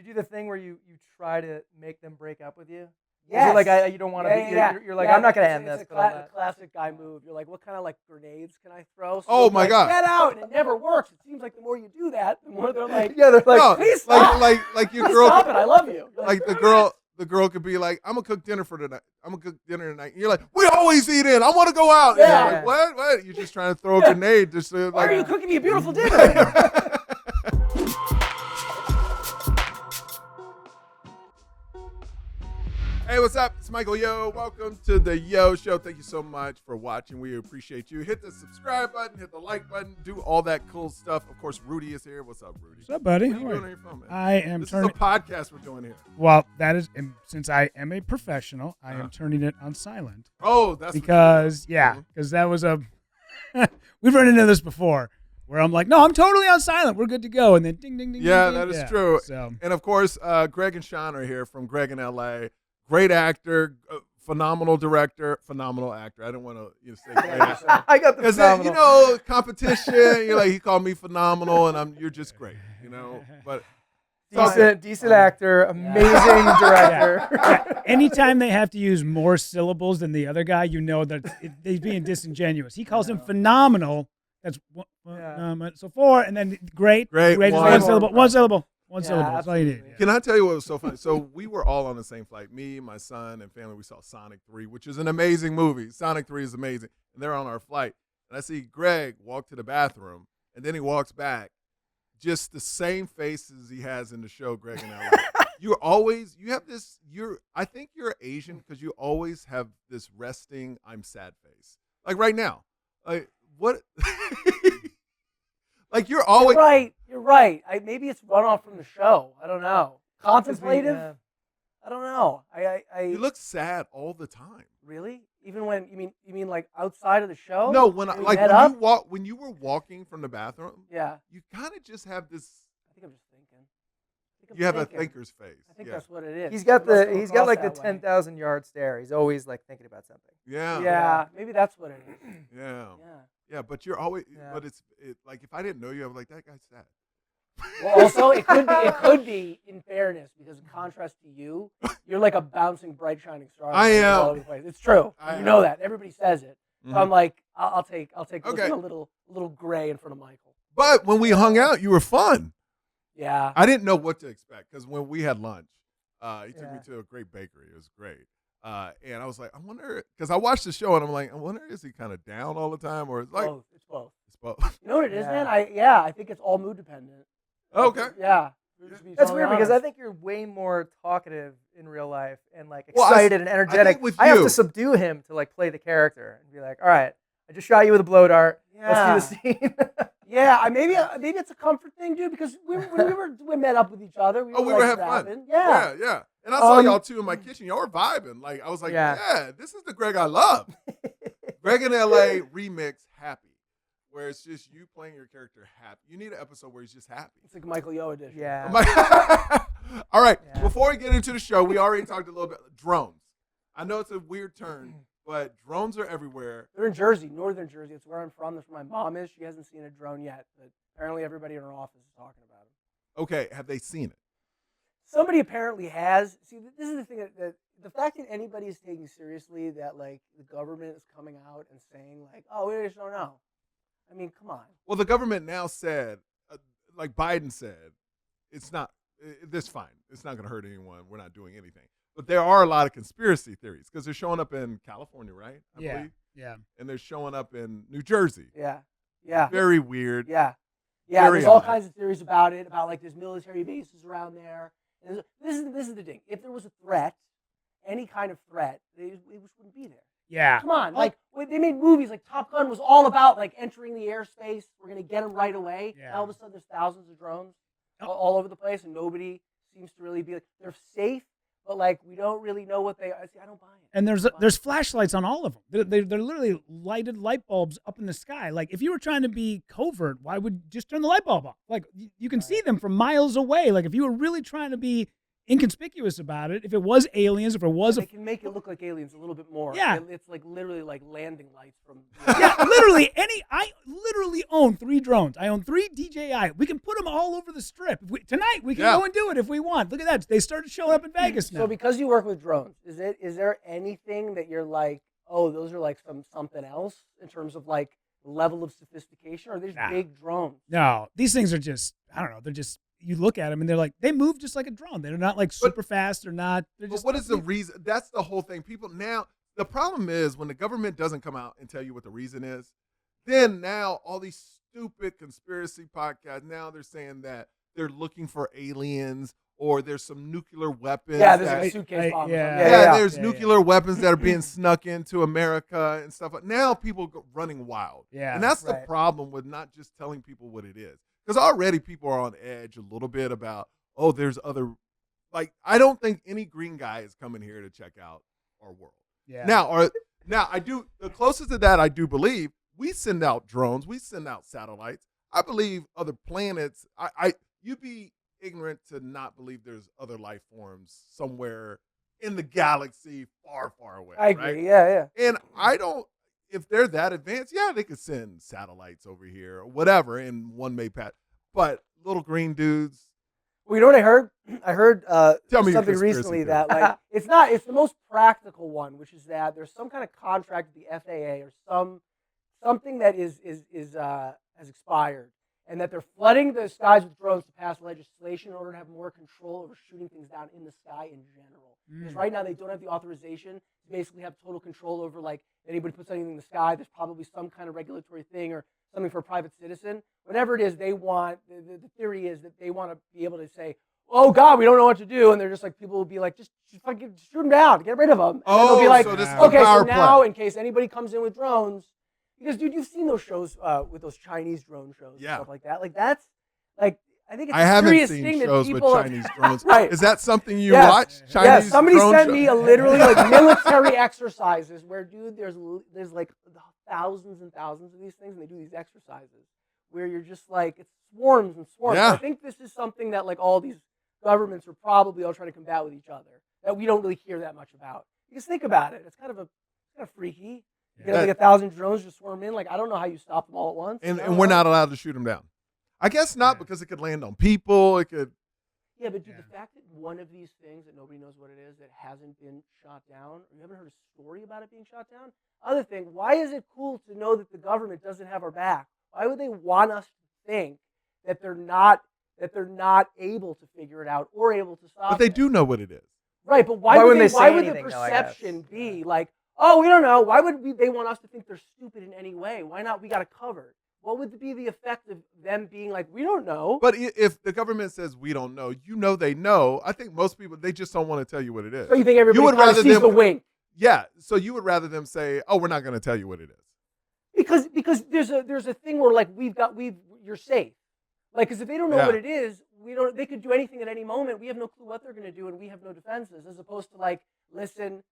do the thing where you try to make them break up with you? Yes. Like you don't want to be. You're like, I'm not gonna end this. It's a classic guy move. You're like, what kind of like grenades can I throw? So Oh my God! Get out! And it never works. It seems like the more you do that, the more they're like, yeah, they're like, no, please stop. like your girl. Stop it! I love you. You're Like the girl could be like, I'm gonna cook dinner for tonight. I'm gonna cook dinner tonight. And you're like, we always eat in. I want to go out. Yeah. And you're like, what? What? You're just trying to throw a grenade. Just Why like, are you cooking me a beautiful dinner? Hey, what's up? It's Michael Yo. Welcome to the Yo Show. Thank you so much for watching. We appreciate you. Hit the subscribe button, hit the like button, do all that cool stuff. Of course, Rudy is here. What's up, Rudy? What's up, buddy? What are you doing on your phone, man? I am This turning. is a podcast we're doing here. Well, that is since I am a professional, I am turning it on silent Oh, that's because that was a. We've run into this before, where I'm like, no, I'm totally on silent. We're good to go, and then ding, ding, ding. Yeah, ding, ding. that is true. So And of course, Greg and Sean are here from Greg in LA. Great actor, phenomenal director, phenomenal actor. I didn't want to say great actor. I got the Because phenomenal. competition. You're like, he called me phenomenal, and you're just great. But Decent actor, amazing director. Yeah. Anytime they have to use more syllables than the other guy, you know that he's being disingenuous. He calls him phenomenal. That's so four, and then great is one syllable. One syllable. One syllable. That's all you need. Can I tell you what was so funny? So we were all on the same flight. Me, my son, and family. We saw Sonic 3, which is an amazing movie. Sonic 3 is amazing. And they're on our flight. And I see Greg walk to the bathroom, and then he walks back. Just the same faces he has in the show, Greg and Ella. I think you're Asian because you always have this resting, I'm sad face. Like right now. Like, what? Like you're always. You're right. Maybe it's runoff from the show. I don't know. Contemplative? I don't know. You look sad all the time. Really? Even when you mean like outside of the show? No, when you were walking from the bathroom. Yeah. You kind of just have this. I think I'm just thinking. You have a thinker's face. I think that's what it is. He's got like the 10,000 yard stare. He's always like thinking about something. Yeah. Yeah. Maybe that's what it is. Yeah. Yeah, but you're always. Yeah. But it's like if I didn't know you, I was like, that guy's sad. Well, also it could be in fairness because in contrast to you, you're like a bouncing bright shining star. I am. All over the place. It's true. You know that. Everybody says it. So I'm like, I'll take Okay. a little gray in front of Michael. But when we hung out, you were fun. Yeah. I didn't know what to expect because when we had lunch, he took me to a great bakery. It was great. And I was like, I wonder, because I watched the show and I'm like, I wonder, is he kind of down all the time or it's like Both. It's both. It's both. You know what it is, man? I think it's all mood dependent. Okay. Yeah. That's weird because I think you're way more talkative in real life and like excited and energetic. I have to subdue him to like play the character and be like, all right, I just shot you with a blow dart. Yeah. Let's do the scene. Yeah, maybe it's a comfort thing, dude. Because when we met up with each other, we were having fun. Yeah. And I saw y'all too in my kitchen. Y'all were vibing. Like I was like, yeah, this is the Greg I love. Greg in LA remix Happy, where it's just you playing your character happy. You need an episode where he's just happy. It's like a Michael Yo edition. Yeah. All right. Yeah. Before we get into the show, we already talked a little bit drones. I know it's a weird turn, but drones are everywhere. They're in Jersey, northern Jersey. It's where I'm from. That's where my mom is. She hasn't seen a drone yet, but apparently everybody in her office is talking about them. Okay. Have they seen it? Somebody apparently has. See, this is the thing that the fact that anybody is taking seriously that like the government is coming out and saying like, oh, we just don't know. I mean, come on. Well, the government now said, like Biden said, it's not. This fine. It's not going to hurt anyone. We're not doing anything. But there are a lot of conspiracy theories because they're showing up in California, right? I believe. Yeah. And they're showing up in New Jersey. Yeah. Very weird. Yeah. Very there's all odd. kinds of theories about it, about like there's military bases around there. And this is the thing. If there was a threat, any kind of threat, they just wouldn't be there. Yeah. Come on. Like they made movies like Top Gun was all about like entering the airspace. We're going to get them right away. Yeah. And all of a sudden there's thousands of drones all over the place and nobody seems to really be like, they're safe, but like we don't really know what they are. I don't buy it. And there's flashlights on all of them. They're literally lighted light bulbs up in the sky. Like if you were trying to be covert, why would you just turn the light bulb off? Like you can see them from miles away. Like if you were really trying to be inconspicuous about it. If it was aliens, if it was they can make it look like aliens a little bit more. Yeah. It's like literally like landing lights from. Yeah, literally I literally own 3 drones. I own 3 DJI. We can put them all over the strip. Tonight we can go and do it if we want. Look at that. They started showing up in Vegas now. So because you work with drones, is there anything that you're like, oh, those are like something else in terms of like level of sophistication, or are they just big drones? No, these things are just, I don't know. They're just, you look at them and they're like, they move just like a drone. They're not like super fast. They're not. They're just. But what is the reason? That's the whole thing. People now, the problem is when the government doesn't come out and tell you what the reason is, then now all these stupid conspiracy podcasts, now they're saying that they're looking for aliens or there's some nuclear weapons. Yeah, there's like a suitcase bomb. There's nuclear weapons that are being snuck into America and stuff. Now people go running wild. Yeah. And that's the problem with not just telling people what it is. Because already people are on edge a little bit about, oh, there's other, like, I don't think any green guy is coming here to check out our world. Yeah. Now I do, the closest to that I do believe, we send out drones, we send out satellites. I believe other planets, you'd be ignorant to not believe there's other life forms somewhere in the galaxy far, far away. I agree, yeah. And I don't, if they're that advanced, they could send satellites over here or whatever, and one may pass. But little green dudes. Well, you know what I heard? I heard Tell me something recently that like it's the most practical one, which is that there's some kind of contract with the FAA or something that has expired, and that they're flooding the skies with drones to pass legislation in order to have more control over shooting things down in the sky in general. Because right now they don't have the authorization to basically have total control over, like, anybody puts anything in the sky, there's probably some kind of regulatory thing or something for a private citizen. Whatever it is, they want, the theory is that they want to be able to say, oh, God, we don't know what to do. And they're just like, people will be like, just fucking shoot them down, get rid of them. And then they'll be like, so this is okay, the power so now play. in case anybody comes in with drones, because, dude, you've seen those shows with those Chinese drone shows and stuff like that. Like, that's, like, I think it's a serious thing that people... I haven't seen shows with Chinese drones. Right. Is that something you watch? Chinese somebody drone sent show? me a literally like military exercises where, dude, there's like thousands and thousands of these things, and they do these exercises where you're just like, it's swarms and swarms. Yeah. I think this is something that like all these governments are probably all trying to combat with each other that we don't really hear that much about. Because think about it, it's kind of freaky. You get like 1,000 drones just swarm in. Like, I don't know how you stop them all at once. And we're not allowed to shoot them down. I guess not, because it could land on people. It could. Yeah, but dude, the fact that one of these things that nobody knows what it is that hasn't been shot down, or you haven't heard a story about it being shot down. Other thing, why is it cool to know that the government doesn't have our back? Why would they want us to think that they're not able to figure it out or able to stop it? But they do know what it is. Right, but why would the anything, perception be like, oh, we don't know. Why would they want us to think they're stupid in any way? Why not? We got it covered. What would be the effect of them being like, we don't know? But if the government says we don't know, they know. I think most people, they just don't want to tell you what it is. So you think everybody kind of sees the wink? Yeah. So you would rather them say, oh, we're not going to tell you what it Because is. there's a thing where like you're safe. Like, because if they don't know what it is, they could do anything at any moment. We have no clue what they're going to do, and we have no defenses. As opposed to like, listen,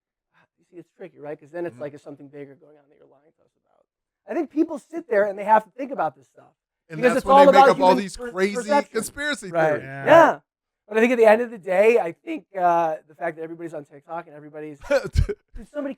you see, it's tricky, right? Because then it's like, it's something bigger going on that you're lying to us about. I think people sit there and they have to think about this stuff. And because that's it's when all they make about up all these crazy perception. conspiracy Right. theories. Yeah. But I think at the end of the day, I think the fact that everybody's on TikTok and everybody's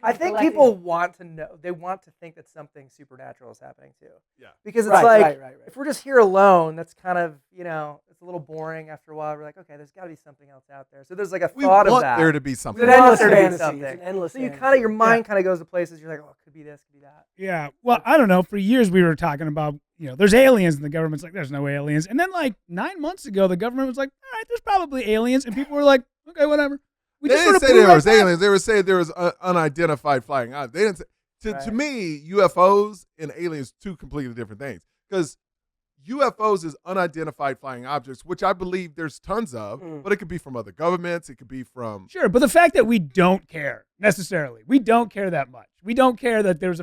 I think people want to know. They want to think that something supernatural is happening too. Yeah. Because it's if we're just here alone, that's kind of, it's a little boring after a while. We're like, okay, there's got to be something else out there. So there's like a thought of that. There to be something. It's an endless fantasy. something. It's an endless so your mind kind of goes to places. You're like, oh, it could be this, could be that. Yeah. Well, I don't know. For years we were talking about, there's aliens, and the government's like, there's no aliens. And then like 9 months ago, the government was like, all right, there's probably aliens, and people were like, okay, whatever. They didn't say there was aliens. They were saying there was unidentified flying objects. They didn't say, to me, UFOs and aliens, two completely different things. Because UFOs is unidentified flying objects, which I believe there's tons of, but it could be from other governments. It could be from... Sure, but the fact that we don't care, necessarily. We don't care that much. We don't care that there's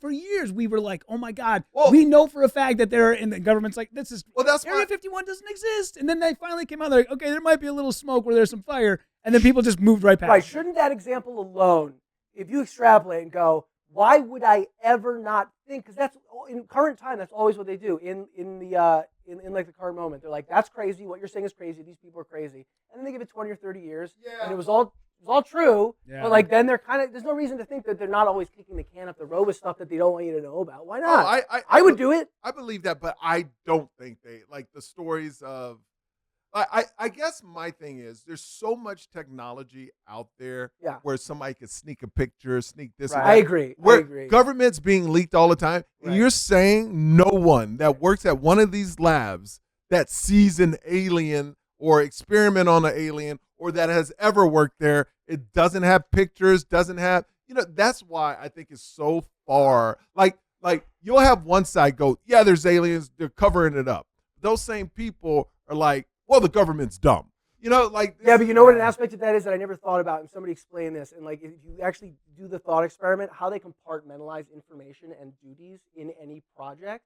for years, we were like, oh my God, we know for a fact that there are, and the government's like, Area 51 doesn't exist. And then they finally came out, they're like, okay, there might be a little smoke where there's some fire, and then people just moved right past. Right, shouldn't that example alone, if you extrapolate and go, why would I ever not think? Because that's in current time. That's always what they do in in like the current moment. They're like, that's crazy. What you're saying is crazy. These people are crazy. And then they give it 20 or 30 years, and it was all true. Yeah. But like then they're kind of there's no reason to think that they're not always kicking the can up the road with stuff that they don't want you to know about. Why not? I would do it. I believe that, but I don't think they like the stories of. I guess my thing is there's so much technology out there where somebody could sneak a picture, sneak this. Right. I agree. Government's being leaked all the time. Right. And you're saying no one that works at one of these labs that sees an alien or experiment on an alien or that has ever worked there, it doesn't have pictures, doesn't have, that's why I think it's so far. Like you'll have one side go, yeah, there's aliens, they're covering it up. Those same people are like, well, the government's dumb. But you know what an aspect of that is that I never thought about, and somebody explained this, and like if you actually do the thought experiment, how they compartmentalize information and duties in any project,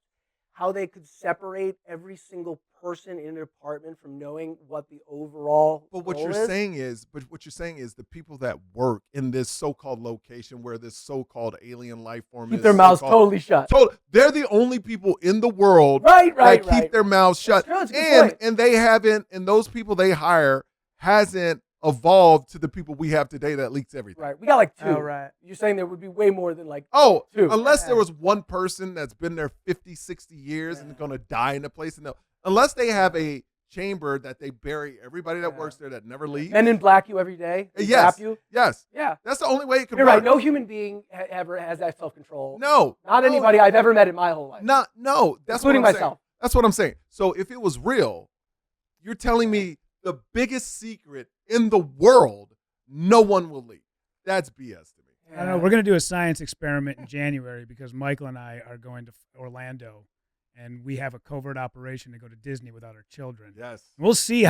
how they could separate every single person in an department from knowing what the overall But what you're saying is the people that work in this so-called location where this so-called alien life form keep their mouths totally shut. They're the only people in the world that keep their mouths shut. And they haven't, and those people they hire hasn't evolved to the people we have today that leaks everything. Right. We got like 2. Oh, right. You're saying there would be way more than like 2. Unless there was one person that's been there 50, 60 years and going to die in a place. Unless they have a chamber that they bury everybody that works there that never leaves. Men in black you every day. Yes. You. Yes. Yeah. That's the only way it can You're work. right. No human being ever has that self-control. No. Not anybody I've ever met in my whole life. No. That's including what I'm myself. Saying. That's what I'm saying. So if it was real, you're telling me the biggest secret in the world, no one will leak. That's BS to me. I don't know. We're going to do a science experiment in January because Michael and I are going to Orlando, and we have a covert operation to go to Disney without our children. Yes. We'll see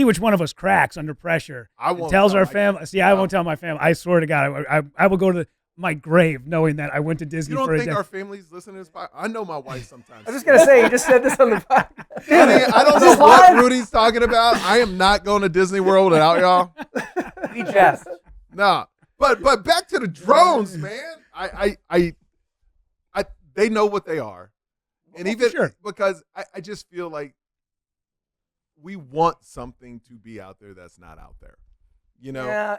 which one of us cracks under pressure. I won't tells our family. See, I won't tell my family. I swear to God, I will go to my grave knowing that I went to Disney. You don't think our families listen to this podcast? I know my wife sometimes. I was just going to say, you just said this on the podcast. I don't know what Rudy's talking about. I am not going to Disney World without y'all. We jest. Nah. But back to the drones, man. They know what they are. And even because I just feel like we want something to be out there that's not out there.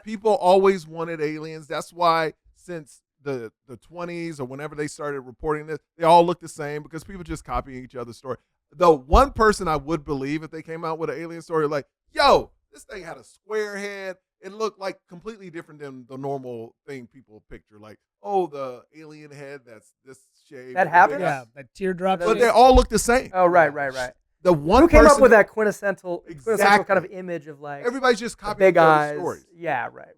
People always wanted aliens. That's why since the 20s or whenever they started reporting this, they all look the same because people just copying each other's story. The one person I would believe if they came out with an alien story, like, yo, this thing had a square head. It looked like completely different than the normal thing people picture. Like, oh, the alien head that's this shape. That happened? Yeah, that teardrop. But they all look the same. Oh, right. The one Who came person up with that quintessential exactly kind of image of like everybody's just copying big each other's eyes. stories. Yeah, right.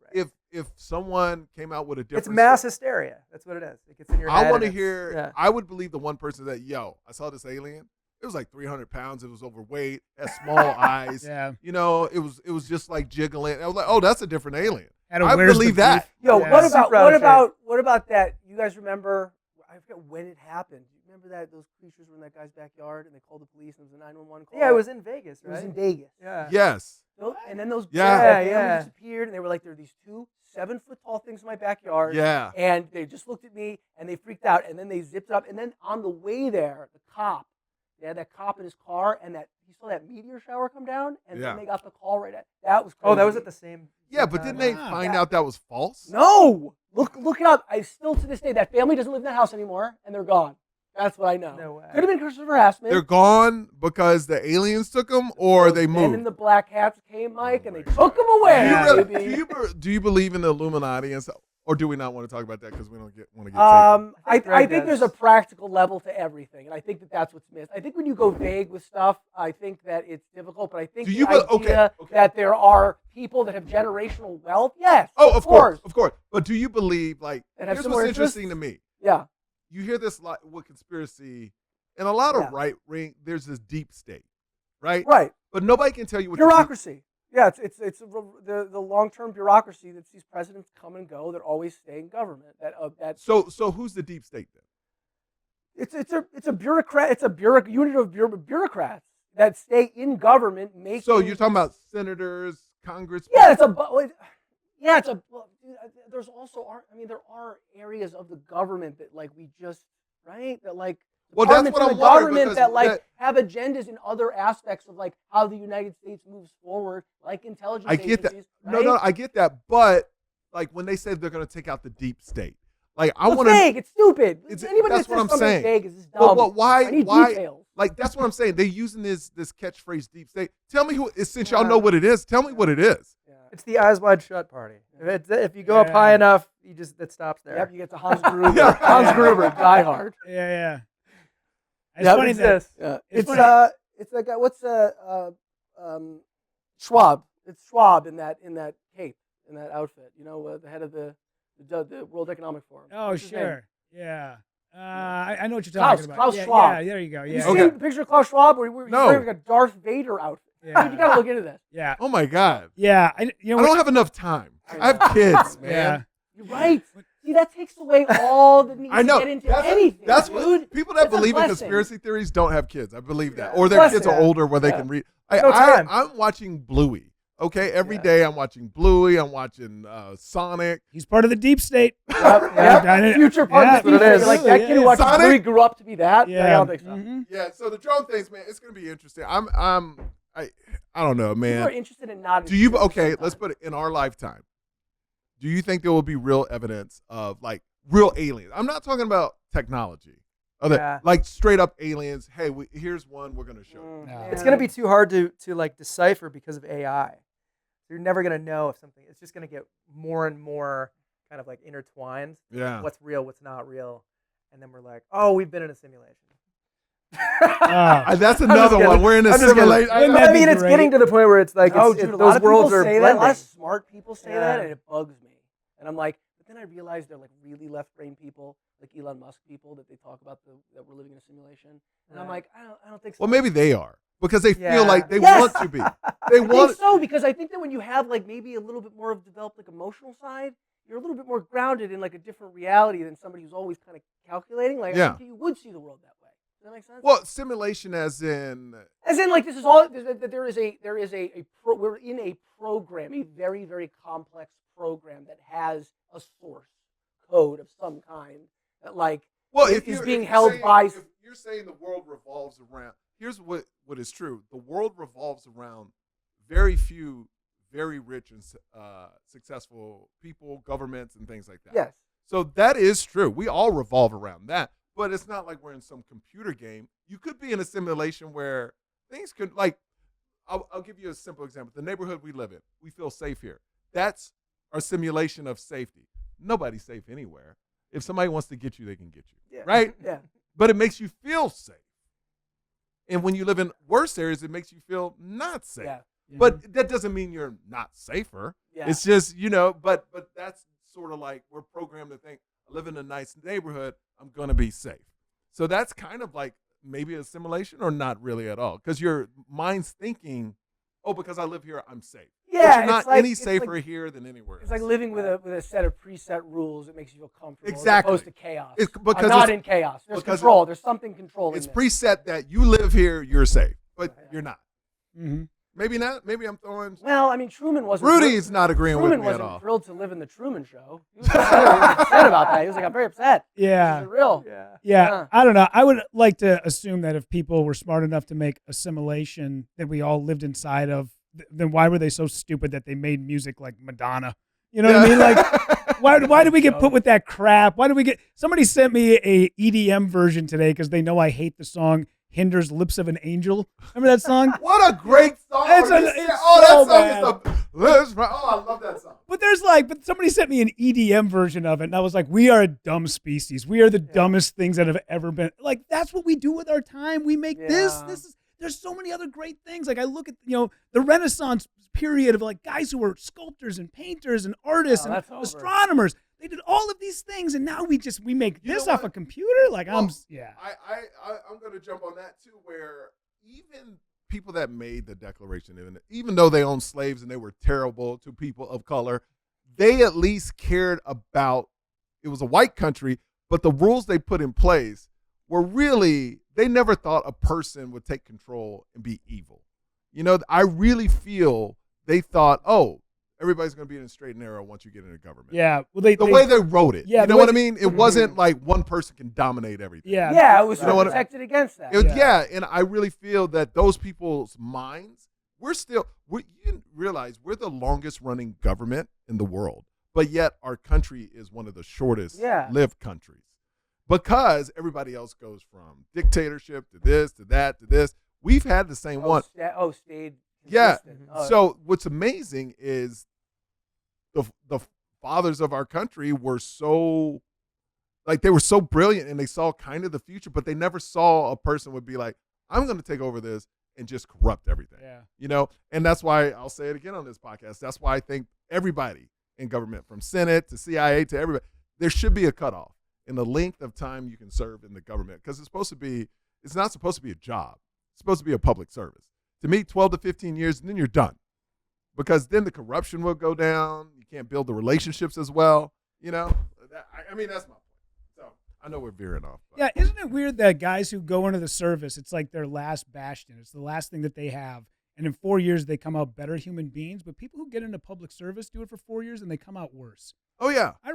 If someone came out with a different it's mass hysteria. That's what it is. It gets in your head. I want to hear. Yeah. I would believe the one person that, yo, I saw this alien. It was like 300 pounds. It was overweight. Had small eyes. Yeah. It was just like jiggling. I was like, oh, that's a different alien. I believe that. Yo, what about that? You guys remember? I forget when it happened. You remember that those creatures were in that guy's backyard and they called the police and it was a 911 call? Yeah, it was in Vegas, right? It was in Vegas. Yeah. Yes. And then those disappeared and they were like, there are these 2 7-foot-tall things in my backyard. Yeah. And they just looked at me and they freaked out and then they zipped up and then on the way there, they had that cop in his car and that he saw that meteor shower come down and then they got the call right at that was crazy. Oh, that was at the same but didn't they find out that was false? No. Look it up. I still to this day that family doesn't live in that house anymore and they're gone. That's what I know. No way. Could have been Christopher harassment. They're gone because the aliens took them or they moved? Men in the black hats came, Mike, and they took them away. Do you believe in the Illuminati and stuff? Or do we not want to talk about that because we don't want to get taken? I think there's a practical level to everything, and I think that's what's missed. I think when you go vague with stuff, I think that it's difficult, but I think the idea that there are people that have generational wealth, yes, of course. But do you believe, like, here's what's interesting to me. Yeah. You hear this with conspiracy, and a lot of right-wing, there's this deep state, right? Right. But nobody can tell you what bureaucracy. Yeah, it's the long-term bureaucracy that sees presidents come and go that always stay in government. So who's the deep state then? It's a bureaucrat. It's a unit of bureaucrats that stay in government. So you're talking about senators, congressmen? Yeah, there are areas of the government that like we just that like Well, that's what in I'm the wondering, government because that have agendas in other aspects of like how the United States moves forward, like intelligence I get agencies. that. Right? No, I get that. But like when they say they're going to take out the deep state, like I It's want to. vague. It's stupid. Anybody That's that what I'm says something saying. vague is just dumb. Well, why? I need Why? details. Like that's what I'm saying. They're using this catchphrase, deep state. Tell me who. Since y'all know what it is, tell me what it is. Yeah. It's the Eyes Wide Shut party. If you go up high enough, it stops there. Yep, you get to Hans Gruber. Hans Gruber, Die Hard. Yeah. It's Yep, funny that It's funny. it's like what's Schwab. It's Schwab in that cape, in that outfit. You know, the head of the World Economic Forum. Oh, What's his name? sure. Yeah. I know what you're talking about. Klaus yeah, Schwab. Yeah, there you go. You Yeah. seen the picture of Klaus Schwab where he's No. wearing like a Darth Vader outfit? Yeah. You gotta look into this. Yeah. Oh my God. Yeah. I don't have enough time. I have kids, man. Yeah. You're right. See, that takes away all the need I know. to get into anything. That's dude. what people that It's a believe in blessing. conspiracy theories don't have kids. I believe that, Yeah. or their Blessing. kids are older where they can read. No time. I'm watching Bluey. Okay, every day I'm watching Bluey. I'm watching Sonic. He's part of the deep state. Yep. Future part Yeah, of the that's what it future. is. Like that kid who watched Sonic? Bluey grew up to be that. Yeah. I don't think so. Mhm. Yeah, so the drone things, man, it's gonna be interesting. I don't know, People man. are interested in not. Do you let's put it in our lifetime. Do you think there will be real evidence of like real aliens? I'm not talking about technology. Yeah. Like straight up aliens. Hey, here's one we're gonna show you. No. It's gonna be too hard to like decipher because of AI. You're never gonna know if something. It's just gonna get more and more kind of like intertwined. Yeah. What's real, what's not real, and then we're like, oh, we've been in a simulation. That's another one. We're in a simulation. I mean, it's getting to the point where it's like, No, it's, dude, a lot those of worlds people are say that. A blending. lot of smart people say that, Yeah. and it bugs me. And I'm like, but then I realize they're like really left-brain people, like Elon Musk people, that they talk about that we're living in a simulation. And I'm like, I don't think so. Well, maybe they are because they Yeah. feel like they Yes. want to be. They I want. think so, because I think that when you have like maybe a little bit more of developed like emotional side, you're a little bit more grounded in like a different reality than somebody who's always kind of calculating. Like Yeah. I think you would see the world that way. Does that make sense? Well, simulation as in. As in, like this is all. We're in a program, a very very complex program that has a source code of some kind that like Well, is if you're being if you're held saying- by. if you're saying the world revolves around. Here's what is true. The world revolves around very few, very rich and successful people, governments, and things like that. Yes. So that is true. We all revolve around that. But it's not like we're in some computer game. You could be in a simulation where things could, like, I'll give you a simple example. The neighborhood we live in, we feel safe here. That's our simulation of safety. Nobody's safe anywhere. If somebody wants to get you, they can get you. Yeah. Right? Yeah. But it makes you feel safe. And when you live in worse areas, it makes you feel not safe. Yeah. But that doesn't mean you're not safer. Yeah. It's just, but that's sort of like we're programmed to think, I live in a nice neighborhood, I'm going to be safe. So that's kind of like maybe a simulation or not really at all. Because your mind's thinking, oh, because I live here, I'm safe. Yeah, But you're it's not like- any it's safer like- here than anywhere It's like else. living with a set of preset rules that makes you feel comfortable. Exactly. As opposed to chaos. It's because I'm not it's- in chaos. There's because control. There's something controlling It's this. preset that you live here, you're safe. But you're not. Mm-hmm. Maybe not. Maybe I'm throwing. Well, I mean, Truman wasn't. Rudy's not agreeing Truman with me at wasn't all. thrilled to live in the Truman Show. He was upset about that. He was like, I'm very upset. Yeah. This isn't real. Yeah. Yeah, Yeah. I don't know. I would like to assume that if people were smart enough to make a simulation that we all lived inside of, then why were they so stupid that they made music like Madonna? You know what I mean? Like, why did we get put with that crap? Why did we get? Somebody sent me a EDM version today because they know I hate the song "Hinder's Lips of an Angel." Remember that song? What a great song! It's that so song bad. is the. Oh, I love that song. But but somebody sent me an EDM version of it, and I was like, we are a dumb species. We are the dumbest things that have ever been. Like, that's what we do with our time. We make this. There's so many other great things. Like, I look at, the Renaissance period of like guys who were sculptors and painters and artists and that's over. astronomers. They did all of these things, and now we make this off a computer. Like, I'm going to jump on that too, where even people that made the Declaration, even though they owned slaves and they were terrible to people of color, they at least cared about, it was a white country, but the rules they put in place were really, they never thought a person would take control and be evil. I really feel they thought, oh, everybody's going to be in a straight and narrow once you get into government. Yeah. Well, the way they wrote it. Yeah, you know what I mean? It wasn't like one person can dominate everything. Yeah. Yeah, it was protected against that. And I really feel that those people's minds, you realize we're the longest running government in the world, but yet our country is one of the shortest lived countries because everybody else goes from dictatorship to this, to that, to this. We've had the same one. Stayed. Yeah. Oh. So what's amazing is the fathers of our country were so, like, they were so brilliant and they saw kind of the future, but they never saw a person would be like, I'm going to take over this and just corrupt everything. Yeah. You know, and that's why I'll say it again on this podcast. That's why I think everybody in government, from Senate to CIA to everybody, there should be a cutoff in the length of time you can serve in the government because it's not supposed to be a job. It's supposed to be a public service. To me, 12 to 15 years, and then you're done. Because then the corruption will go down. You can't build the relationships as well. You know, I mean, that's my point. So I know we're veering off. But. Yeah, isn't it weird that guys who go into the service, it's like their last bastion. It's the last thing that they have. And in 4 years, they come out better human beings. But people who get into public service do it for 4 years and they come out worse. Oh, yeah. I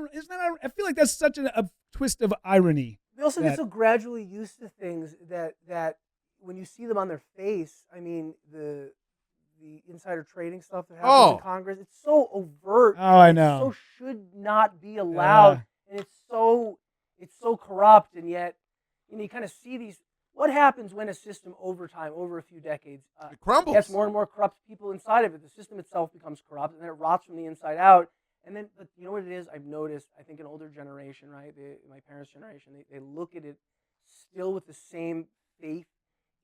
feel like that's such a twist of irony. We also get so gradually used to things that when you see them on their face, I mean, the insider trading stuff that happens in Congress, it's so overt. Oh, I know. It so should not be allowed. And it's so corrupt, and yet you kind of see these. What happens when a system over time, over a few decades, it crumbles. Gets more and more corrupt people inside of it. The system itself becomes corrupt, and then it rots from the inside out. And then, but you know what it is? I've noticed, I think an older generation, right, my parents' generation, they look at it still with the same faith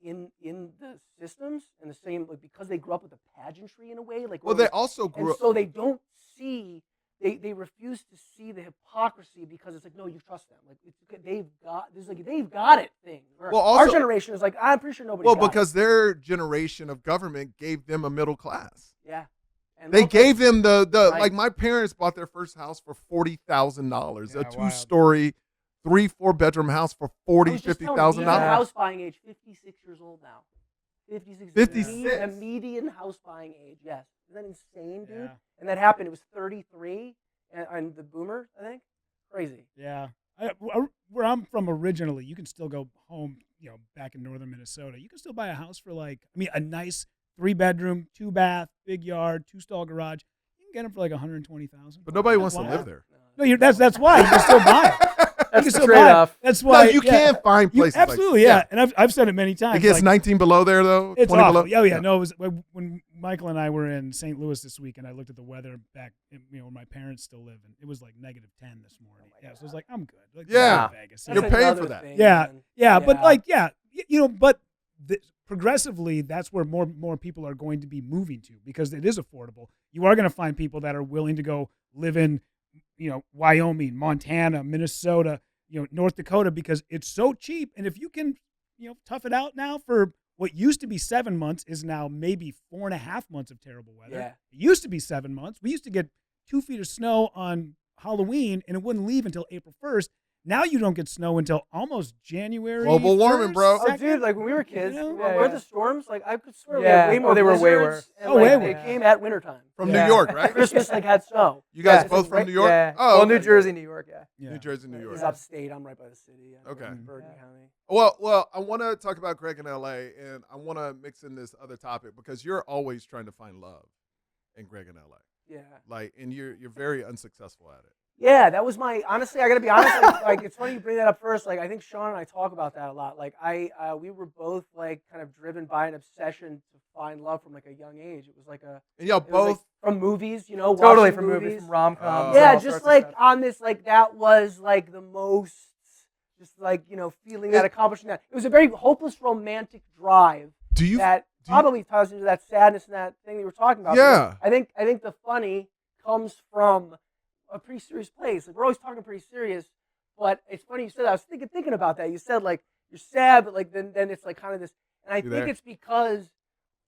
in the systems and the same, like, because they grew up with the pageantry in a way. Like, well, they also grew up. So they don't see, they refuse to see the hypocrisy because it's like, no, you trust them. Like, they've got it thing. Well, also, our generation is like, I'm pretty sure nobody. Well, because their generation of government gave them a middle class. Yeah. And they gave them the right. Like, my parents bought their first house for $40,000, a 2-story, 3-4 bedroom house for $50,000. Median house buying age, 56 years old now. 56. The median house buying age, yes. Isn't that insane, dude? Yeah. And that happened. It was 33, and the boomers, I think. Crazy. Yeah. Where I'm from originally, you can still go home, back in northern Minnesota. You can still buy a house for a nice 3-bedroom, 2-bath, big yard, 2-stall garage. You can get them for like $120,000. But nobody wants to live there. No, that's why you can still buy it. That's the trade-off. That's why you can find places. Absolutely, like, And I've said it many times. It gets 19 below there, though. It's 20 awful. below. Oh yeah, no. It was when Michael and I were in St. Louis this week, and I looked at the weather back, where my parents still live, and it was like -10 this morning. So I was like, I'm good. Like, Vegas. You're paying for that. But progressively, that's where more people are going to be moving to because it is affordable. You are going to find people that are willing to go live in, Wyoming, Montana, Minnesota, North Dakota, because it's so cheap. And if you can, tough it out now for what used to be 7 months is now maybe 4.5 months of terrible weather. Yeah. It used to be 7 months. We used to get 2 feet of snow on Halloween, and it wouldn't leave until April 1st. Now you don't get snow until almost January. Global warming, bro. Oh, dude, like when we were kids, were the storms? Like, I could swear we had way more they were way worse. And, they came at wintertime. From New York, right? Christmas had snow. You guys both from New York? Yeah. Oh, New Jersey, New York, New Jersey, New York. He's upstate. I'm right by the city. Okay. Bergen County. Well, I want to talk about Greg in L.A., and I want to mix in this other topic because you're always trying to find love in Greg in L.A. Yeah. And you're very unsuccessful at it. Yeah, that was honestly, I gotta be honest, like it's funny you bring that up first. Like, I think Sean and I talk about that a lot. Like, we were both like kind of driven by an obsession to find love from like a young age. It was like both from movies, totally from movies, from rom-coms. Just like on this, like that was like the most, just like, feeling that, accomplishing that. It was a very hopeless romantic drive. Probably ties into that sadness and that thing that you were talking about. Yeah. I think the funny comes from a pretty serious place. Like, we're always talking pretty serious, but it's funny you said that. I was thinking about that. You said like you're sad, but like then it's like kind of this, and I think it's because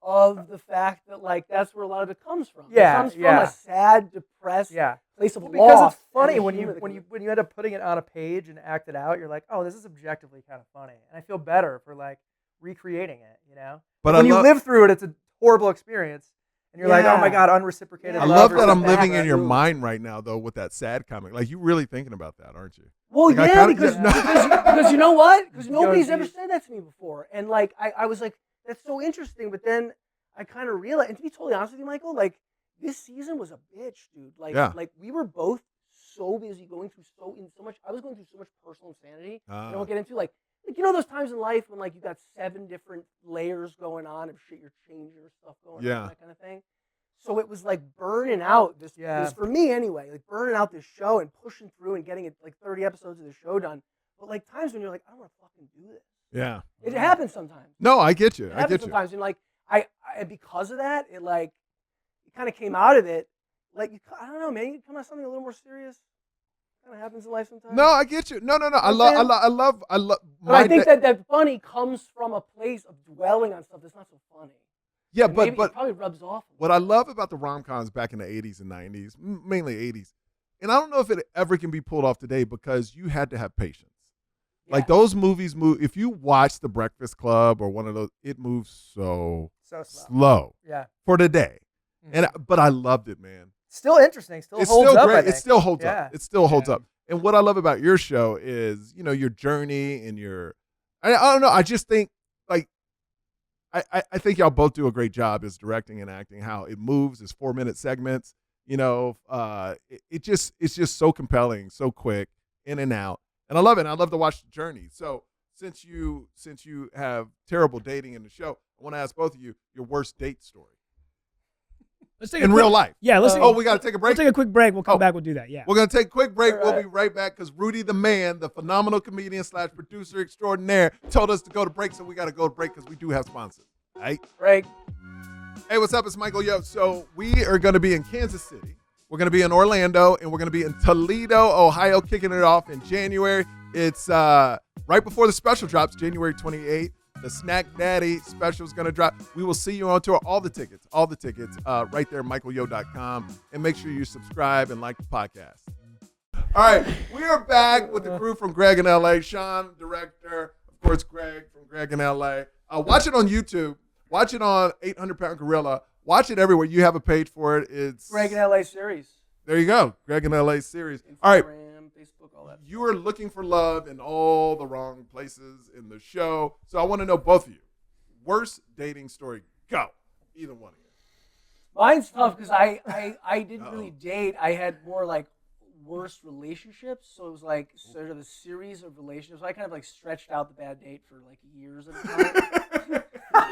of the fact that like that's where a lot of it comes from. Yeah, it comes from a sad, depressed place of loss. Because it's funny when you end up putting it on a page and act it out. You're like, oh, this is objectively kind of funny, and I feel better for like recreating it. But when you live through it, it's a horrible experience. And you're like, oh my God, unreciprocated love. I love that I'm living in your mind right now, though, with that sad comic. Like, you're really thinking about that, aren't you? Well, like, because you know what? Because nobody's ever said that to me before. And, like, I was like, that's so interesting. But then I kind of realized, and to be totally honest with you, Michael, like, this season was a bitch, dude. Like we were both so busy going through so much. I was going through so much personal insanity. I won't get into like you know those times in life when like you got 7 different layers going on of shit you're changing or stuff going on, that kind of thing. So it was like burning out this for me anyway, like burning out this show and pushing through and getting it like 30 episodes of the show done. But like times when you're like, I don't want to fucking do this. Yeah. It happens sometimes. No, I get you. It happens sometimes. And like I because of that, it kind of came out of it. Like I don't know, man. You come out of something a little more serious. Kind of happens in life sometimes. No, I get you. No. I love. But I think that funny comes from a place of dwelling on stuff that's not so funny. Yeah, and but it probably rubs off. What I love about the rom-coms back in the 80s and 90s, mainly 80s, and I don't know if it ever can be pulled off today because you had to have patience. Yeah. Like those movies move. If you watch The Breakfast Club or one of those, it moves so slow. Yeah. For the day, but I loved it, man. Still interesting. It's still great. It still holds up. It still holds up. And what I love about your show is, you know, your journey and I don't know. I just think like, I think y'all both do a great job as directing and acting. How it moves, it's 4-minute segments. You know, it's just so compelling, so quick, in and out, and I love it. And I love to watch the journey. So since you have terrible dating in the show, I want to ask both of you your worst date story. Let's take real life. Yeah, we got to take a break. We'll take a quick break. We'll come back. We'll do that. Yeah. We're going to take a quick break. Right. We'll be right back because Rudy the man, the phenomenal comedian / producer extraordinaire, told us to go to break, so we got to go to break because we do have sponsors. All right? Break. Hey, what's up? It's Michael Yo. So we are going to be in Kansas City. We're going to be in Orlando, and we're going to be in Toledo, Ohio, kicking it off in January. It's right before the special drops, January 28th. The Snack Daddy special is going to drop. We will see you on tour. All the tickets right there, michaelyo.com. And make sure you subscribe and like the podcast. All right, we are back with the crew from Greg in LA. Sean, director. Of course, Greg from Greg in LA. Watch it on YouTube. Watch it on 800 Pound Gorilla. Watch it everywhere. You have a page for it. It's Greg in LA series. There you go. Greg in LA series. All right. Facebook, all that. You are looking for love in all the wrong places in the show. So I want to know both of you. Worst dating story. Go. Either one of you. Mine's tough because I didn't really date. I had more like worst relationships. So it was like sort of a series of relationships. So I kind of like stretched out the bad date for like years at a time.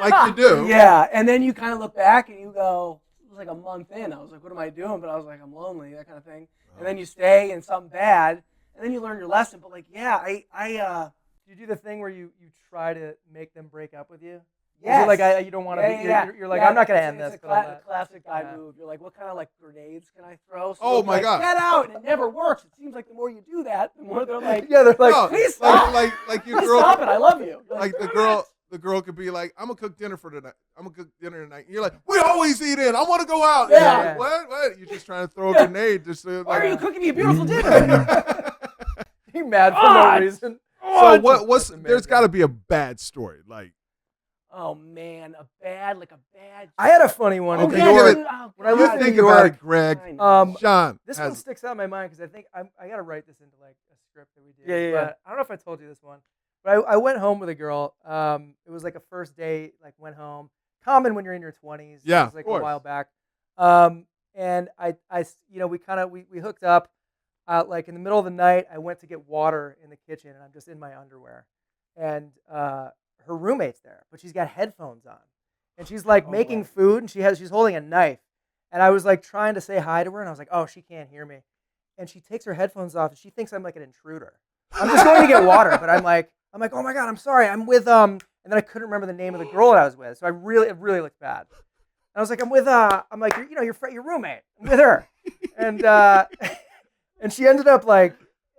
Like you do. Yeah. And then you kind of look back and you go, it was like a month in. I was like, what am I doing? But I was like, I'm lonely, that kind of thing. And then you stay in something bad, and then you learn your lesson. But like, yeah, do you do the thing where you try to make them break up with you? Yeah. Like you don't want to be. You're like, I'm not gonna end this. It's a classic guy move. You're like, what kind of like grenades can I throw? So oh my God! Get out! And it never works. It seems like the more you do that, the more they're like, please stop! Like your girl. Stop it! I love you. Like the girl. The girl could be like, I'm going to cook dinner for totonight. I'm going to cook dinner tonight. And you're like, we always eat in. I want to go out. Yeah. Like, what? You're just trying to throw a grenade. Just so, why are you cooking me a beautiful dinner? You're mad for no reason. So there's got to be a bad story. Like, oh, man, a bad. I had a funny one. Okay, when I listen to you, Greg, Sean. This one sticks out in my mind because I think I got to write this into like a script that we did. Yeah. But I don't know if I told you this one. But I went home with a girl. It was like a first date. Like went home. Common when you're in your 20s. Yeah, it was like a while back. And we hooked up. Like in the middle of the night, I went to get water in the kitchen, and I'm just in my underwear. And her roommate's there, but she's got headphones on, and she's like making food, and she's holding a knife. And I was like trying to say hi to her, and I was like, oh, she can't hear me. And she takes her headphones off, and she thinks I'm like an intruder. I'm just going to get water, but I'm like, oh my God, I'm sorry. I'm with and then I couldn't remember the name of the girl that I was with, so it really looked bad. And I was like, I'm like, your roommate. I'm with her, and and she ended up like,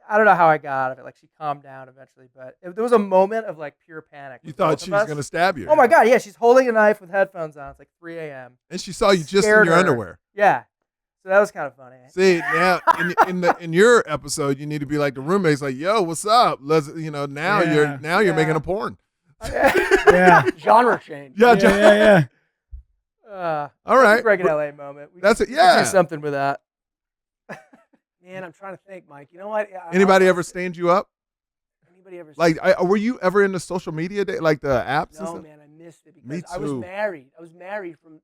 I don't know how I got out of it. Like she calmed down eventually, but there was a moment of like pure panic. You thought she was gonna stab you? Oh my God, yeah, she's holding a knife with headphones on. It's like 3 a.m. And she saw you just in your underwear. Yeah. So that was kind of funny. See, now in your episode, you need to be like the roommate's like, "Yo, what's up?" Now you're making a porn. Yeah. Genre change. Yeah. All That's right. a Greg in LA moment. That's it. We could Yeah. do something with that. Man, I'm trying to think, Mike. You know what? Anybody ever stand you up? Anybody ever? Like, were you ever into social media, like the apps and No, stuff? man, I missed it Me because I was too. married. I was married from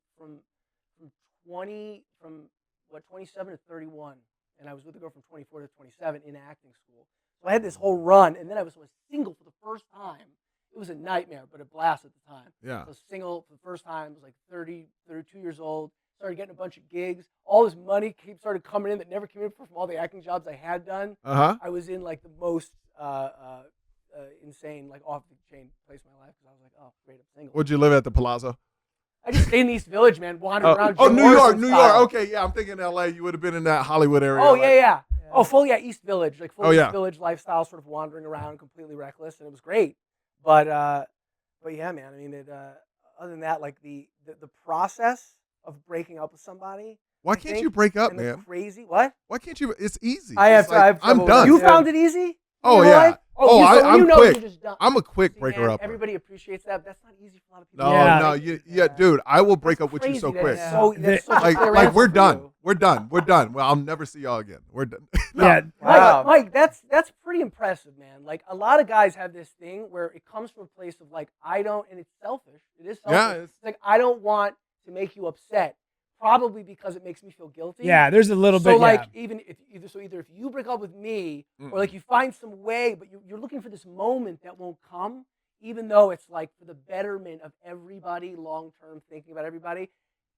27 to 31, and I was with a girl from 24 to 27 in acting school. So I had this whole run, and then I was single for the first time. It was a nightmare, but a blast at the time. Yeah. I was single for the first time. I was like 30, 32 years old. Started getting a bunch of gigs. All this money started coming in that never came in from all the acting jobs I had done. I was in like the most insane, like off the chain place in my life because I was like, oh, great, I'm single. Would you live at the Palazzo? I just stayed in East Village, man, wandering around. Oh, Jim New Morrison York. style. Okay, yeah, I'm thinking LA. You would have been in that Hollywood area. Oh, like- yeah. Oh, full, East Village, like full Oh, yeah. East Village lifestyle, sort of wandering around, completely reckless, and it was great. But yeah, man. I mean, other than that, like the process of breaking up with somebody. Why can't you break up, and the man? Crazy what? Why can't you? It's easy. I have It's like, trouble I'm with done. You Yeah. found it easy? Oh, You know yeah. what? Oh, I'm you're quick. just done. I'm a quick See, breaker man, up. everybody appreciates that. That's not easy for a lot of people. No, Yeah. no, yeah, dude. I will break That's up with you crazy so that quick. it's Yeah. that's such a Like clear we're answer for done. you. We're done. Well, I'll never see y'all again. We're done. Yeah. Wow. Mike, that's pretty impressive, man. Like a lot of guys have this thing where it comes from a place of like and it's selfish. It is selfish. Yeah, It's like I don't want to make you upset, probably because it makes me feel guilty. Yeah, there's a little So bit. like Yeah. even if either if you break up with me Mm-mm. or like you find some way, but you're looking for this moment that won't come, even though it's like for the betterment of everybody, long term thinking about everybody,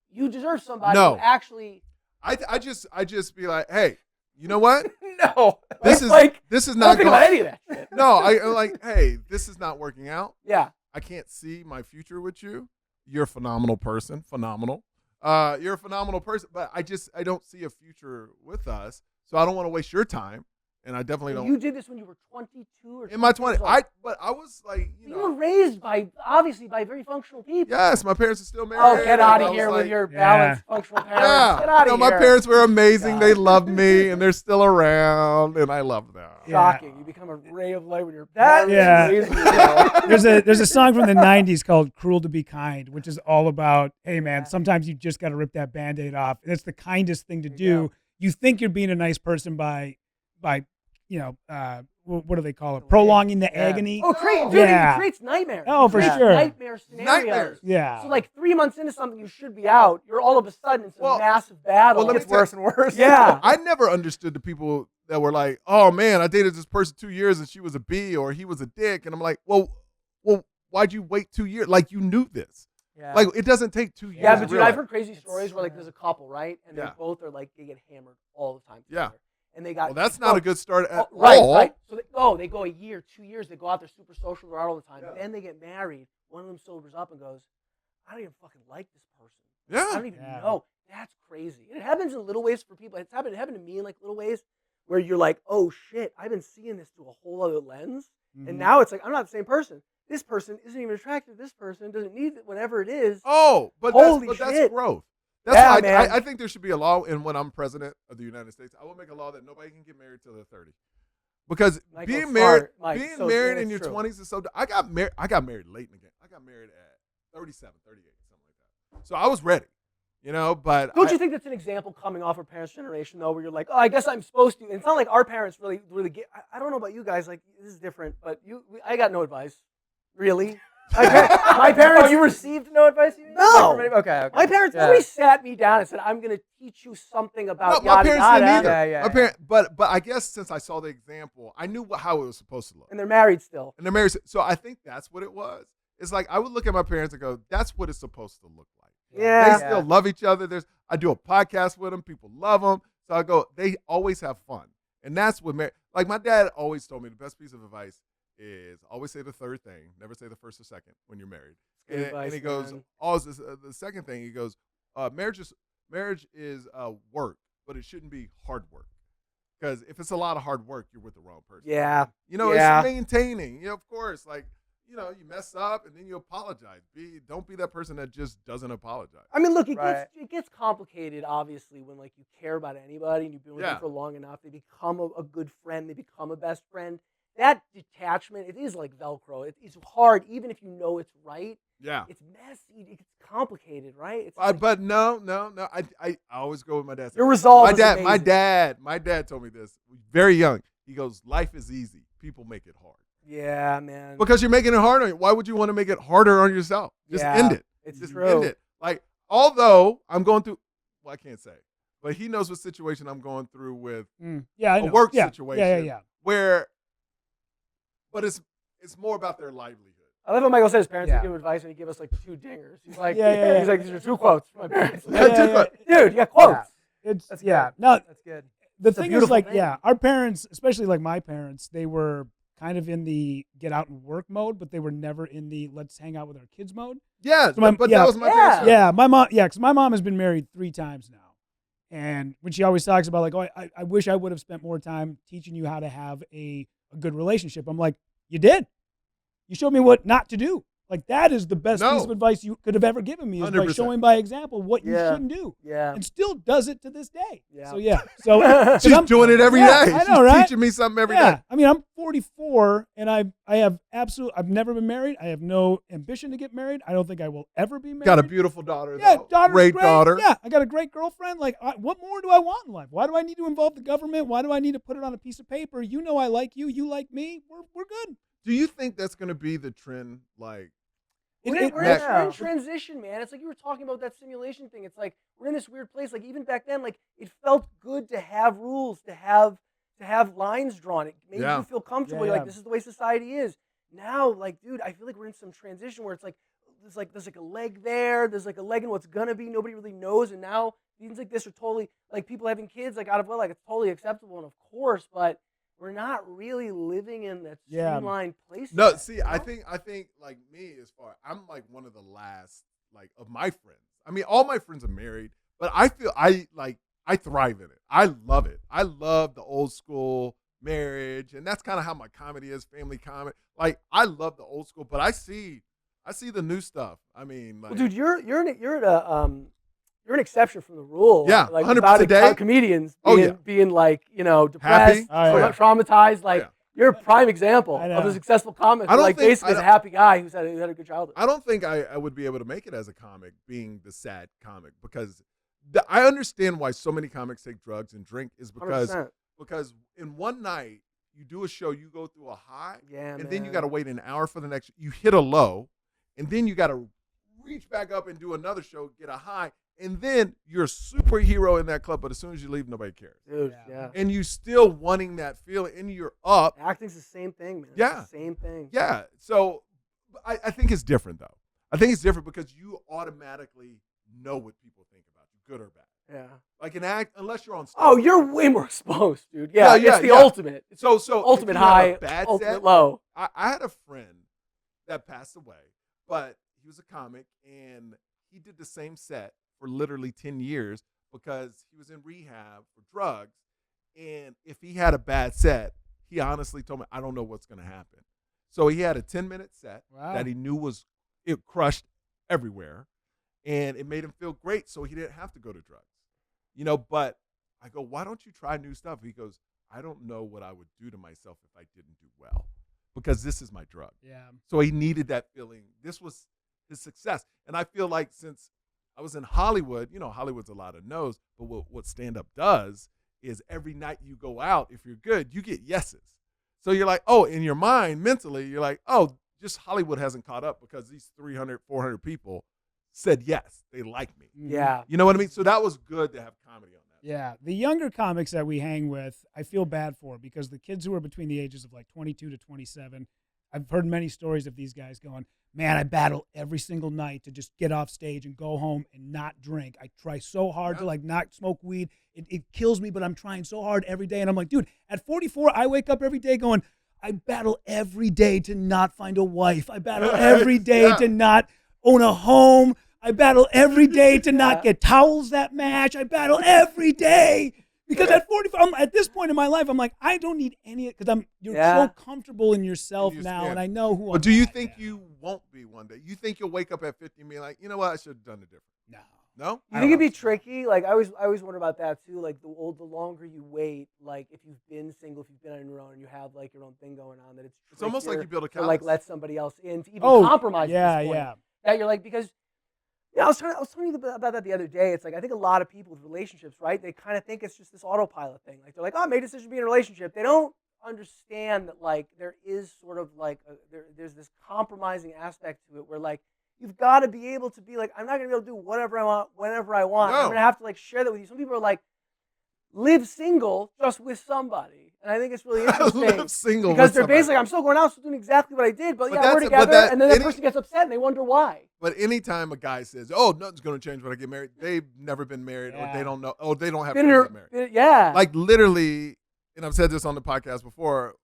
you deserve somebody No. who actually. I just be like, hey, you know what? No, This It's like this is I don't not think about any of that shit. No, I'm like, hey, this is not working out. Yeah. I can't see my future with you. You're a phenomenal person. Phenomenal. You're a phenomenal person, but I don't see a future with us. So I don't want to waste your time. And I definitely don't. You did this when you were 22 or In my 20s 20s. But I was like, You were raised obviously by very functional people. yes, my parents are still married. Oh, get out I of was here like, with your Yeah. balanced, functional parents. Yeah. Get out of My here. parents were amazing. God. They loved me, and they're still around, and I love them. Shocking. You become a ray of light when you're That- Yeah. raising you, bro. There's a song from the 90s called Cruel to Be Kind, which is all about, hey, man, sometimes you just got to rip that Band-Aid off. And it's the kindest thing to There you do. You think you're being a nice person by what do they call it? Prolonging the agony. Oh, dude, Yeah. it creates nightmares. Oh, It for creates sure. Nightmare scenarios. Nightmares. Yeah. So, like 3 months into something, you should be out. You're all of a sudden in some Well, massive battle. well, let me It's worse and worse. Yeah. I never understood the people that were like, oh, man, I dated this person 2 years, and she was a B, or he was a dick. And I'm like, well, why'd you wait 2 years? Like, you knew this. Yeah. Like, it doesn't take 2 years. Yeah, to but dude, realize. I've heard crazy stories where like there's a couple, right? And they Yeah. both are like they get hammered all the time. Yeah. Together. And they got Well, that's not a good start at right, all. right. So they go a year, 2 years. They go out, they're super social, they're out all the time. Yeah. Then they get married. One of them sobers up and goes, "I don't even fucking like this person. Yeah. I don't even Yeah. know." That's crazy. And it happens in little ways for people. It happened to me in like little ways where you're like, "Oh shit, I've been seeing this through a whole other lens." Mhm. And now it's like I'm not the same person. This person isn't even attractive. This person doesn't need whatever it is. Oh, but Holy that's shit. growth. That's Yeah, why man. I think there should be a law, and when I'm president of the United States, I will make a law that nobody can get married till they're 30. Because Mike, being it's married, smart, Mike. being So, married yeah, in your it's true. 20s is so. I got married late in the game. I got married at 37, 38, something like that. So I was ready, But Don't you think that's an example coming off our parents' generation, though, where you're like, oh, I guess I'm supposed to? And it's not like our parents really get. I don't know about you guys. Like, this is different, but I got no advice, really. My parents. Oh, you received no advice? You mean? No. Like, okay. My parents Yeah. always sat me down and said, "I'm going to teach you something about my yada parents yada." didn't either. Yeah. My parents, but I guess since I saw the example, I knew how it was supposed to look. And they're married still. And they're married. So I think that's what it was. It's like I would look at my parents and go, "That's what it's supposed to look like." Yeah. They still love each other. I do a podcast with them. People love them. So I go, they always have fun. And that's what like my dad always told me the best piece of advice is always say the third thing. Never say the first or second when you're married. Good advice, and he goes, man. the second thing, he goes, marriage is work, but it shouldn't be hard work. Because if it's a lot of hard work, you're with the wrong person. Yeah. It's maintaining. Of course, like, you mess up and then you apologize. Don't be that person that just doesn't apologize. I mean, look, Right. it gets complicated, obviously, when like you care about anybody and you've been with them for long enough. They become a good friend. They become a best friend. That detachment, it is like Velcro. It's hard, even if you know it's right. Yeah. It's messy. It's complicated, right? It's But no. I always go with my dad. Your resolve My is dad, amazing. my dad told me this very young. He goes, life is easy. People make it hard. Yeah, man. Because you're making it harder. Why would you want to make it harder on yourself? Just end it. It's Just true. end it. Like, although I'm going through, well, I can't say, but he knows what situation I'm going through with I a know. work Yeah. situation. Yeah. Where, but it's more about their livelihood. I love how Michael said his parents Yeah. give him advice and he gave us like 2 dingers. He's like, Yeah. he's like, these are 2 quotes from my parents. Yeah. Dude, you got quotes. It's That's yeah. good. No, That's good. the It's a thing is, beautiful like, thing. our parents, especially like my parents, they were kind of in the get out and work mode, but they were never in the let's hang out with our kids mode. Yeah, So but that was my parents. Yeah, my mom. Yeah, because my mom has been married 3 times now, and when she always talks about like, oh, I wish I would have spent more time teaching you how to have a good relationship. I'm like, you did. You showed me what not to do. Like that is the best piece of advice you could have ever given me is by 100%. showing by example what you shouldn't do. Yeah. And still does it to this day. Yeah. So so She's doing it every day. I know, She's right? teaching me something every day. Yeah, I mean, I'm 44, and I have I've never been married. I have no ambition to get married. I don't think I will ever be married. Got a beautiful daughter. Yeah, though. daughter's Great great. daughter. Yeah, I got a great girlfriend. Like, what more do I want in life? Why do I need to involve the government? Why do I need to put it on a piece of paper? You know, I like you. You like me. We're good. Do you think that's going to be the trend? Like, We're in transition, man. It's like you were talking about that simulation thing. It's like we're in this weird place. Like even back then, like it felt good to have rules, to have lines drawn. It made you feel comfortable. You're like, this is the way society is. Now, like, dude, I feel like we're in some transition where it's like there's like a leg there. There's like a leg in what's gonna be. Nobody really knows. And now things like this are totally like people having kids like out of like it's totally acceptable and of course, but we're not really living in that streamlined place. No, yet, see, you know? I think like me as far I'm like one of the last like of my friends. I mean, all my friends are married, but I feel I thrive in it. I love it. I love the old school marriage, and that's kind of how my comedy is, family comedy. Like I love the old school, but I see the new stuff. I mean, like, well, dude, you're an exception from the rule. Yeah, like 100% today. Comedians Oh, being like, you know, depressed, traumatized. Like you're a prime example of a successful comic. Who, like basically is a happy guy who's had a good childhood. I don't think I would be able to make it as a comic, being the sad comic, because I understand why so many comics take drugs and drink is because 100%. In one night you do a show, you go through a high, and then you man. got to wait an hour for the next. You hit a low, and then you got to reach back up and do another show, get a high. And then you're a superhero in that club, but as soon as you leave, nobody cares. Dude, yeah. And you still wanting that feeling, and you're up. Acting's the same thing, man. Yeah. It's the same thing. Yeah. So I think it's different, though. I think it's different because you automatically know what people think about you, good or bad. Yeah. Like an act, unless you're on stage. Oh, you're way more exposed, dude. Yeah, it's the yeah. ultimate. It's So ultimate if you have high, a bad ultimate set, low. I had a friend that passed away, but he was a comic, and he did the same set for literally 10 years because he was in rehab for drugs. And if he had a bad set, he honestly told me, I don't know what's going to happen. So he had a 10-minute set that he knew it crushed everywhere. And it made him feel great, so he didn't have to go to drugs. You know, but I go, why don't you try new stuff? He goes, I don't know what I would do to myself if I didn't do well because this is my drug. Yeah. So he needed that feeling. This was his success. And I feel like since I was in Hollywood, you know, Hollywood's a lot of no's, but what stand-up does is every night you go out, if you're good, you get yeses. So you're like, oh, in your mind, mentally, you're like, oh, just Hollywood hasn't caught up because these 300, 400 people said yes, they like me. Yeah. You know what I mean? So that was good to have comedy on that. Yeah. The younger comics that we hang with, I feel bad for because the kids who are between the ages of like 22 to 27, I've heard many stories of these guys going, man, I battle every single night to just get off stage and go home and not drink. I try so hard to like not smoke weed. It kills me, but I'm trying so hard every day. And I'm like, dude, at 44, I wake up every day going, I battle every day to not find a wife. I battle every day to not own a home. I battle every day to not get towels that match. I battle every day. Because at 45, at this point in my life, I'm like, I don't need any, because you're so comfortable in yourself now, and I know who. But do you think you won't be one day? You think you'll wake up at 50 and be like, you know what, I should have done it different? No. You think it'd be tricky? Like I always wonder about that too. Like the longer you wait, like if you've been single, if you've been on your own, and you have like your own thing going on, that it's almost like you build a to like callus. let somebody else in to even compromise. Yeah, at this point. yeah. that you're like, because I was telling you about that the other day. It's like, I think a lot of people with relationships, right? They kind of think it's just this autopilot thing. Like, they're like, oh, I made a decision to be in a relationship. They don't understand that, like, there is sort of like there's this compromising aspect to it where, like, you've got to be able to be like, I'm not gonna be able to do whatever I want whenever I want. No. I'm gonna have to, like, share that with you. Some people are like, live single just with somebody, and I think it's really interesting. Live single because with they're somebody. basically, I'm still going out, still doing exactly what I did, but yeah, we're that's- together, that- and then that any- person gets upset and they wonder why. But anytime a guy says, "Oh, nothing's going to change when I get married," they've never been married, or they don't know, or they don't have to get married. Yeah, Like literally, and I've said this on the podcast before.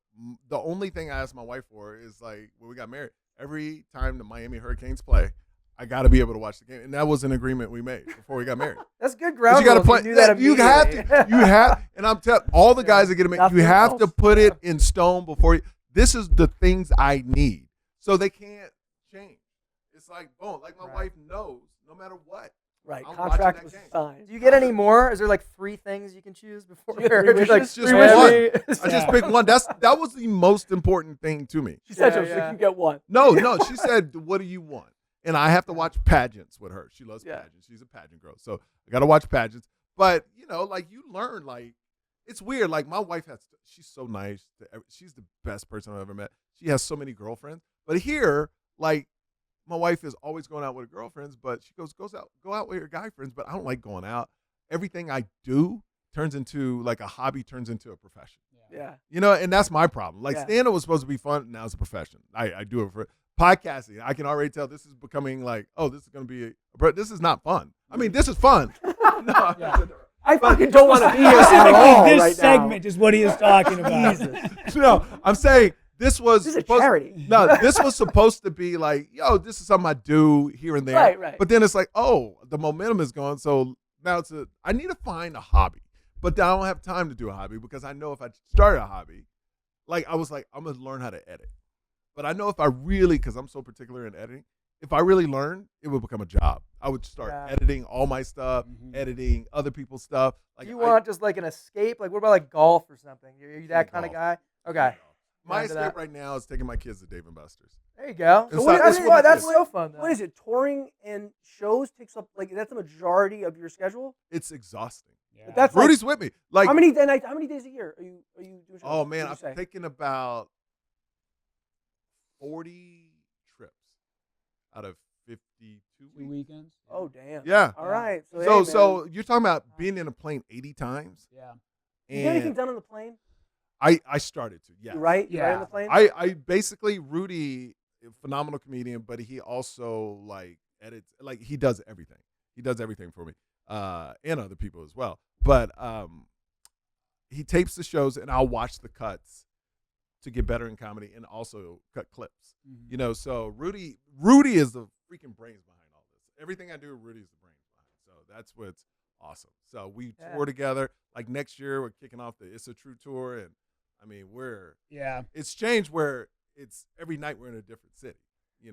The only thing I asked my wife for is, like, when we got married, every time the Miami Hurricanes play, I got to be able to watch the game, and that was an agreement we made before we got married. That's good 'Cause ground. you got to rules. play. You, do that You have immediately. to. You have, and I'm telling all the guys that get married, Nothing you have to else. put it in stone before you. This is the things I need, so they can't change. It's like boom, like my wife knows no matter what. right. I'm Contract watching was that game. signed. Do you get any more? Is there like 3 things you can choose before You get marriage? 3 Like, wishes? Just three one. wishes? I just picked one. That was the most important thing to me. She said, Yeah, to him, yeah. you get one. No, she said, "What do you want?" And I have to watch pageants with her. She loves Yeah. pageants. She's a pageant girl, so I got to watch pageants. But like you learn, like it's weird. Like my wife she's so nice. She's the best person I've ever met. She has so many girlfriends. But here, like my wife is always going out with her girlfriends, but she go out with her guy friends. But I don't like going out. Everything I do turns into like a hobby, turns into a profession. Yeah. And that's my problem. Like Yeah. stand-up was supposed to be fun. Now it's a profession. I do it for podcasting. I can already tell this is becoming like, oh, this is going to be this is not fun. I mean, this is fun. No, I fucking don't want to be here at Specifically, all this right segment is what he is talking about. no, I'm saying this was This is a supposed- charity. No, this was supposed to be like, yo, this is something I do here and there. Right. But then it's like, oh, the momentum is gone. So now I need to find a hobby. But I don't have time to do a hobby because I know if I start a hobby, like I was like, I'm going to learn how to edit. But I know if I really, because I'm so particular in editing, if I really learn, it would become a job. I would start editing all my stuff, editing other people's stuff. Like You want just like an escape? Like what about like golf or something? Are you that kind of guy? Okay. My Into escape that. right now is taking my kids to Dave & Buster's. There you go. It's So not- it's that's what it that's is. so fun. Though. What is it? Touring and shows takes up, like, that's the majority of your schedule? It's exhausting. But that's like, Rudy's with me. Like how many days a year are you doing shows? Oh man, What'd you I've say? taken about 40 trips out of 52 2 weeks. weekends. Oh damn. Yeah. All right. So, So hey, so you're talking about being in a plane 80 times? Yeah. you get anything And done on the plane? I started to. Yeah. You right? You right Yeah. on the plane? I basically Rudy, a phenomenal comedian, but he also like edits, like he does everything. He does everything for me. And other people as well. But he tapes the shows and I'll watch the cuts to get better in comedy and also cut clips. Mhm. So Rudy is the freaking brains behind all this. Everything I do, Rudy is the brains behind. So that's what's awesome. So we tour together. Like next year, we're kicking off the It's a True tour, and I mean it's changed where it's every night we're in a different city.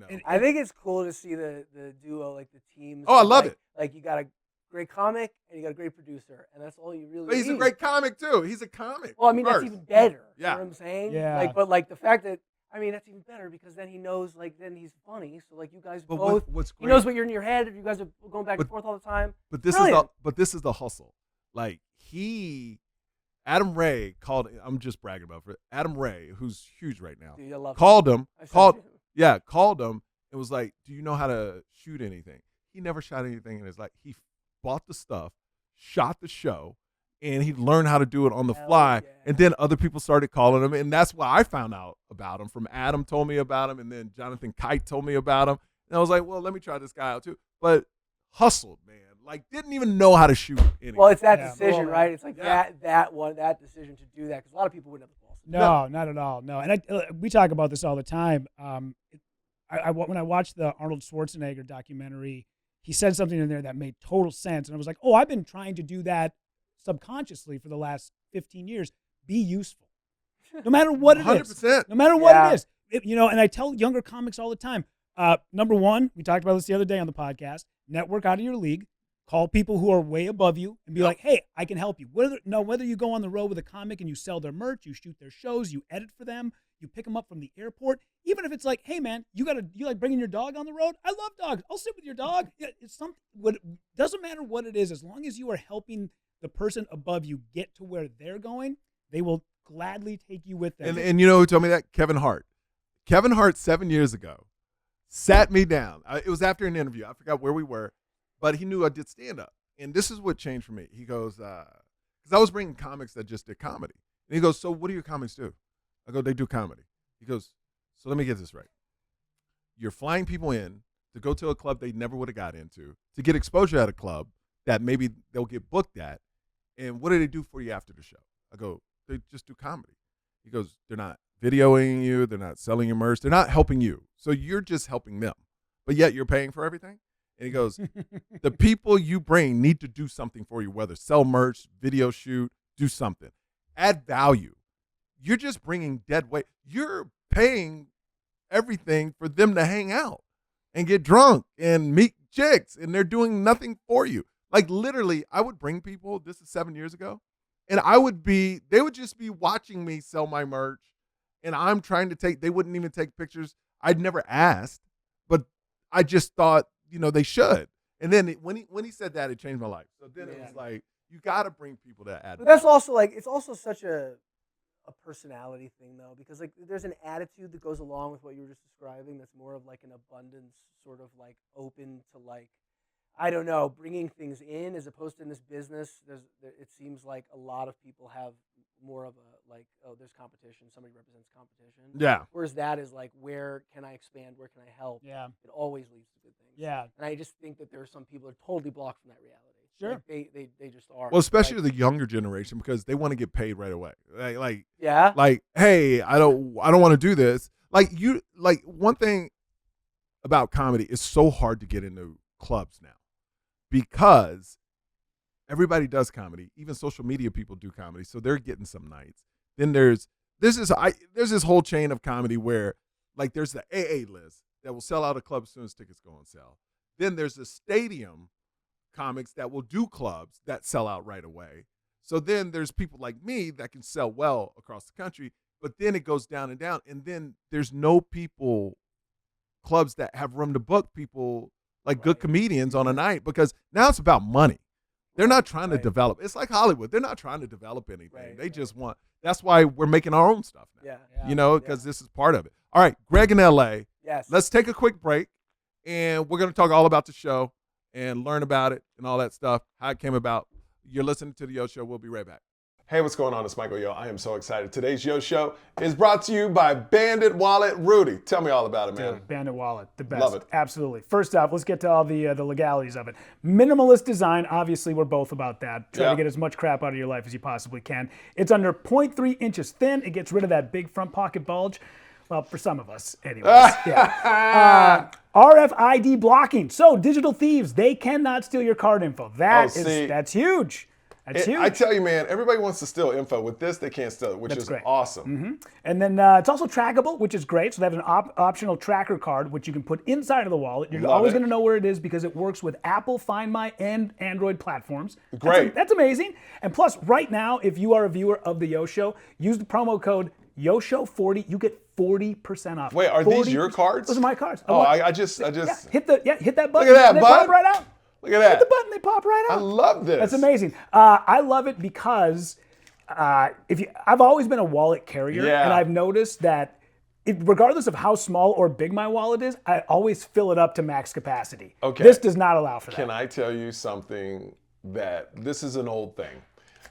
And- I think it's cool to see the duo, like the teams. Oh, I love like, it. Like you got a great comic and you got a great producer, and that's all you really But he's need. a great comic too. He's a comic. Well, I mean, that's first. even better. Yeah. You know what I'm saying? Yeah. Like, but like the fact that, I mean, that's even better because then he knows, like, then he's funny. So like you guys But both, what's he great? knows what you're in your head. If you guys are going back and But- forth all the time. But this Brilliant. is the hustle. Like Adam Ray called. I'm just bragging about it. Adam Ray, who's huge right now, Dude, I love called him. I said Called him. called him. It was like, do you know how to shoot anything? He never shot anything in his life. He bought the stuff, shot the show, and he learned how to do it on the Hell fly. yeah. And then other people started calling him, and that's why I found out about him. From Adam told me about him, and then Jonathan Kite told me about him. And I was like, well, let me try this guy out too. But hustled, man. Like didn't even know how to shoot anything. Well, it's that Yeah. decision, Well, right? It's like yeah. that decision to do that because a lot of people wouldn't have the balls. No, not at all. No, and we talk about this all the time. When I watched the Arnold Schwarzenegger documentary, he said something in there that made total sense, and I was like, "Oh, I've been trying to do that subconsciously for the last 15 years. Be useful, no matter what it is. 100%. No matter what Yeah. it is. And I tell younger comics all the time. Number one, we talked about this the other day on the podcast. Network out of your league. Call people who are way above you and be like, hey, I can help you. Whether you go on the road with a comic and you sell their merch, you shoot their shows, you edit for them, you pick them up from the airport. Even if it's like, hey man, you like bringing your dog on the road? I love dogs. I'll sit with your dog. Yeah, it's something. Doesn't matter what it is, as long as you are helping the person above you get to where they're going, they will gladly take you with them. And you know who told me that? Kevin Hart. Kevin Hart 7 years ago sat me down. It was after an interview. I forgot where we were. But he knew I did stand-up. And this is what changed for me. He goes, because I was bringing comics that just did comedy. And he goes, so what do your comics do? I go, they do comedy. He goes, so let me get this right. You're flying people in to go to a club they never would have got into, to get exposure at a club that maybe they'll get booked at. And what do they do for you after the show? I go, they just do comedy. He goes, they're not videoing you. They're not selling your merch. They're not helping you. So you're just helping them. But yet you're paying for everything? And he goes, the people you bring need to do something for you, whether sell merch, video shoot, do something. Add value. You're just bringing dead weight. You're paying everything for them to hang out and get drunk and meet chicks, and they're doing nothing for you. Like literally, I would bring people, this is 7 years ago, and they would just be watching me sell my merch, and I'm trying to they wouldn't even take pictures. I'd never asked, but I just thought, they should. And then when he said that, it changed my life. So then it was like, you got to bring people that add. But that's also it's also such a personality thing though, because like there's an attitude that goes along with what you were just describing. That's more of like an abundance, sort of like open to like, I don't know, bringing things in, as opposed to in this business. It seems like a lot of people have more of a like, oh, there's competition. Somebody represents competition. Yeah. Whereas that is like, where can I expand? Where can I help? Yeah. It always leads to good things. Yeah. And I just think that there are some people that are totally blocked from that reality. Sure. Like they just are. Well, especially the younger generation, because they want to get paid right away. Like yeah. Like, hey, I don't want to do this. Like one thing about comedy is so hard to get into clubs now, because everybody does comedy. Even social media people do comedy, so they're getting some nights. Then there's this whole chain of comedy where like there's the AA list that will sell out a club as soon as tickets go on sale. Then there's the stadium comics that will do clubs that sell out right away. So then there's people like me that can sell well across the country, but then it goes down and down. And then there's no clubs that have room to book people like good comedians on a night, because now it's about money. They're not trying to develop. It's like Hollywood. They're not trying to develop anything. They just want, that's why we're making our own stuff now. Because this is part of it. All right, Greg in LA. Yes. Let's take a quick break, and we're going to talk all about the show and learn about it and all that stuff, how it came about. You're listening to the Yo Show. We'll be right back. Hey, what's going on? It's Michael Yo. I am so excited. Today's Yo Show is brought to you by Bandit Wallet. Rudy, tell me all about it, man. Dude, Bandit Wallet, the best. Love it. Absolutely. First off, let's get to all the legalities of it. Minimalist design, obviously we're both about that. Try to get as much crap out of your life as you possibly can. It's under 0.3 inches thin. It gets rid of that big front pocket bulge. Well, for some of us, anyways. RFID blocking. So digital thieves, they cannot steal your card info. That's huge. That's huge. I tell you, man, everybody wants to steal info. With this, they can't steal it, which is great. Awesome. Mm-hmm. And then it's also trackable, which is great. So they have an optional tracker card, which you can put inside of the wallet. You're always going to know where it is because it works with Apple, Find My, and Android platforms. Great. That's amazing. And plus, right now, if you are a viewer of the Yo Show, use the promo code YOSHOW40. You get 40% off. Wait, are these your cards? Those are my cards. I just hit that button. Look at that, they bud. pop right out. Look at that. Hit the button, they pop right out. I love this. That's amazing. I love it because I've always been a wallet carrier, and I've noticed that regardless of how small or big my wallet is, I always fill it up to max capacity. Okay. This does not allow for that. Can I tell you something this is an old thing?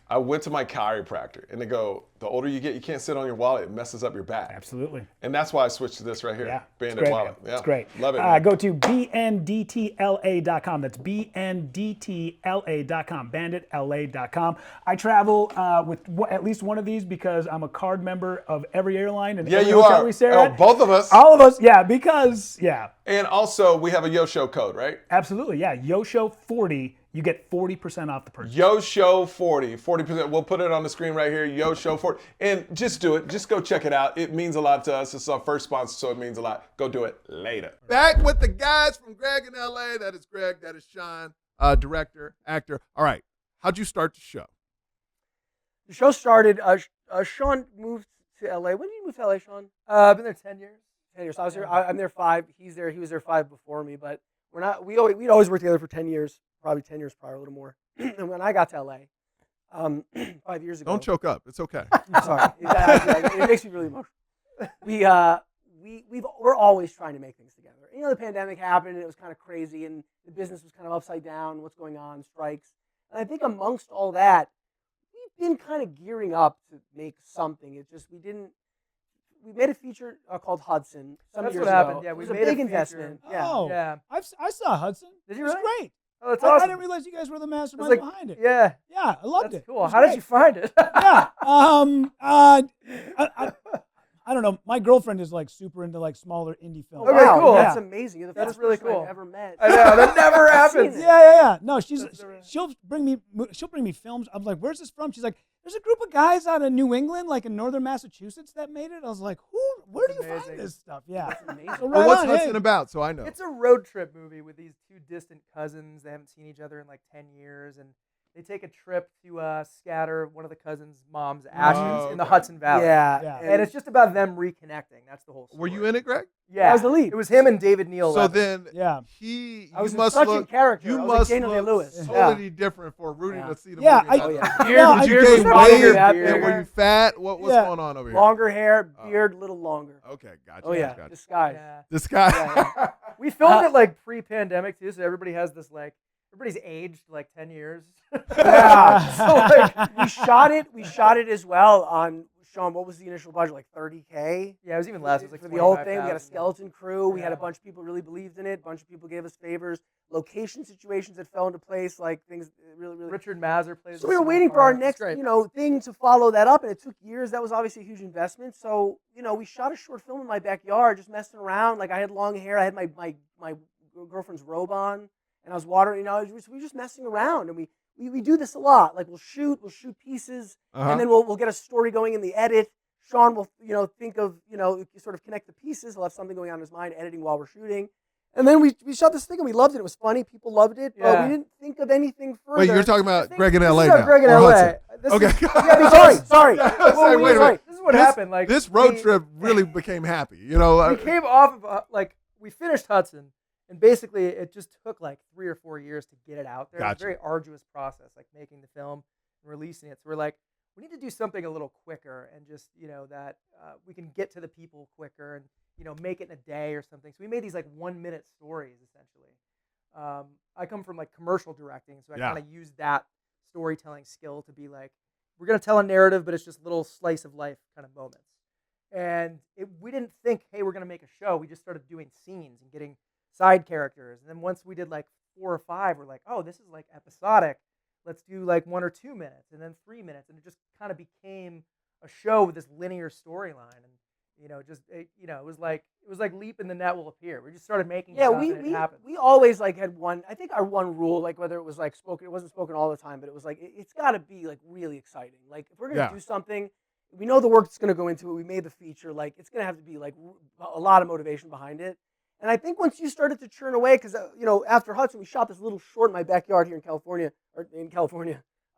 I went to my chiropractor, and they go, the older you get, you can't sit on your wallet. It messes up your back. Absolutely. And that's why I switched to this right here, Yeah, Bandit Wallet. Yeah, it's great. Love it. Go to bndtla.com. That's bndtla.com, banditla.com. I travel with at least one of these because I'm a card member of every airline. And every you hotel are. we stay at. Both of us. All of us, because. And also, we have a Yo Show code, right? Absolutely, YoShow40. You get 40% off the purchase. Yo Show 40%. We'll put it on the screen right here. Yo Show 40. And just do it. Just go check it out. It means a lot to us. It's our first sponsor, so it means a lot. Go do it later. Back with the guys from Greg in LA. That is Greg. That is Sean. director, actor. All right, how'd you start the show? The show started. Sean moved to LA. When did you move to LA, Sean? I've been there 10 years. 10 years. So I was there. I'm there 5. He's there. He was there 5 before me. But we'd always worked together for 10 years, probably 10 years prior, a little more. And when I got to LA, 5 years ago. Don't choke up. It's okay. I'm sorry. It makes me really emotional. We're always trying to make things together. You know, the pandemic happened and it was kind of crazy and the business was kind of upside down. What's going on? Strikes. And I think amongst all that, we've been kind of gearing up to make something. It's just we made a feature called Hudson. That's years what happened. ago. Yeah, it we was made a big feature. investment. Oh, Yeah. I saw Hudson. Did you It was really? great. Oh, that's I awesome. didn't realize you guys were the masterminds like- behind it. Yeah, Yeah, I loved that's it. cool. It was How did great. you find it? Yeah. I don't know. My girlfriend is like super into like smaller indie films. Okay, cool. That's Yeah. amazing. You're the That's first really person cool. I've ever met. I know that never happens. seen it. Yeah. No, she'll bring me films. I'm like, where's this from? She's like, there's a group of guys out of New England, like in northern Massachusetts, that made it. I was like, where do you Amazing. find this stuff? Yeah. That's amazing. So Well, right what's on, Hudson hey. about? So I know. It's a road trip movie with these two distant cousins. They haven't seen each other in like 10 years, and they take a trip to scatter one of the cousins' mom's ashes in the okay. Hudson Valley. Yeah. And it's just about them reconnecting. That's the whole story. Were you in it, Greg? Yeah. I was the lead. It was him and David Neal. So Levin. then, Yeah. I was you in must such a look. character. You I was like must Daniel look Day-Lewis. totally different for Rudy Yeah. to see the Yeah, movie. Oh, yeah. That's- Beard, No, Did you beard gain was longer weight? back Yeah, there. were you fat? What's Yeah. going on over here? Longer hair, Oh. beard, a little longer. Okay, gotcha. Oh yeah, gotcha. disguise. Yeah. This guy. Yeah, We filmed it like pre-pandemic too, so everybody has this like everybody's aged like 10 years. Yeah. So like We shot it as well on Sean. What was the initial budget? Like $30K. yeah, it was even less. It was like for the whole thing. We had a 25,000. skeleton crew. We had a Yeah. bunch of people really believed in it. A bunch of people gave us favors. Location situations that fell into place, like things really. Richard Mazur plays. So a we were small waiting for our part. It's next, great. thing to follow that up, and it took years. That was obviously a huge investment. So, we shot a short film in my backyard, just messing around. Like I had long hair, I had my girlfriend's robe on, and I was watering. We were just messing around, and we do this a lot. Like we'll shoot pieces, Uh-huh. and then we'll get a story going in the edit. Sean will think of sort of connect the pieces. He'll have something going on in his mind, editing while we're shooting. And then we shot this thing and we loved it. It was funny. People loved it. But Yeah. we didn't think of anything further. Wait, you're talking I about think Greg in this LA is now? about Greg in or LA. Hudson? This Okay. Is, Sorry. Yeah, I was Well, saying, wait a minute. This is what This- happened. Like This road we- trip really became happy. We came off of like we finished Hudson, and basically it just took like 3 or 4 years to get it out there. It was Gotcha. a very arduous process, like making the film and releasing it. So we're like, we need to do something a little quicker, and just that we can get to the people quicker, and make it in a day or something. So we made these like 1-minute stories essentially. I come from like commercial directing, so I Yeah. kind of used that storytelling skill to be like, we're gonna tell a narrative, but it's just little slice of life kind of moments. And we didn't think, hey, we're gonna make a show. We just started doing scenes and getting side characters. And then once we did like 4 or 5, we're like, oh, this is like episodic. Let's do like 1 or 2 minutes, and then 3 minutes, and it just kind of became a show with this linear storyline. And it was like leap in the net will appear. We just started making Yeah, stuff, and it happened. we always like had one. I think our one rule, like whether it was like spoken, it wasn't spoken all the time, but it was like it's got to be like really exciting. Like if we're gonna Yeah. do something, we know the work that's gonna go into it. We made the feature. Like it's gonna have to be like a lot of motivation behind it. And I think once you started to churn away, because after Hudson, we shot this little short in my backyard here in California,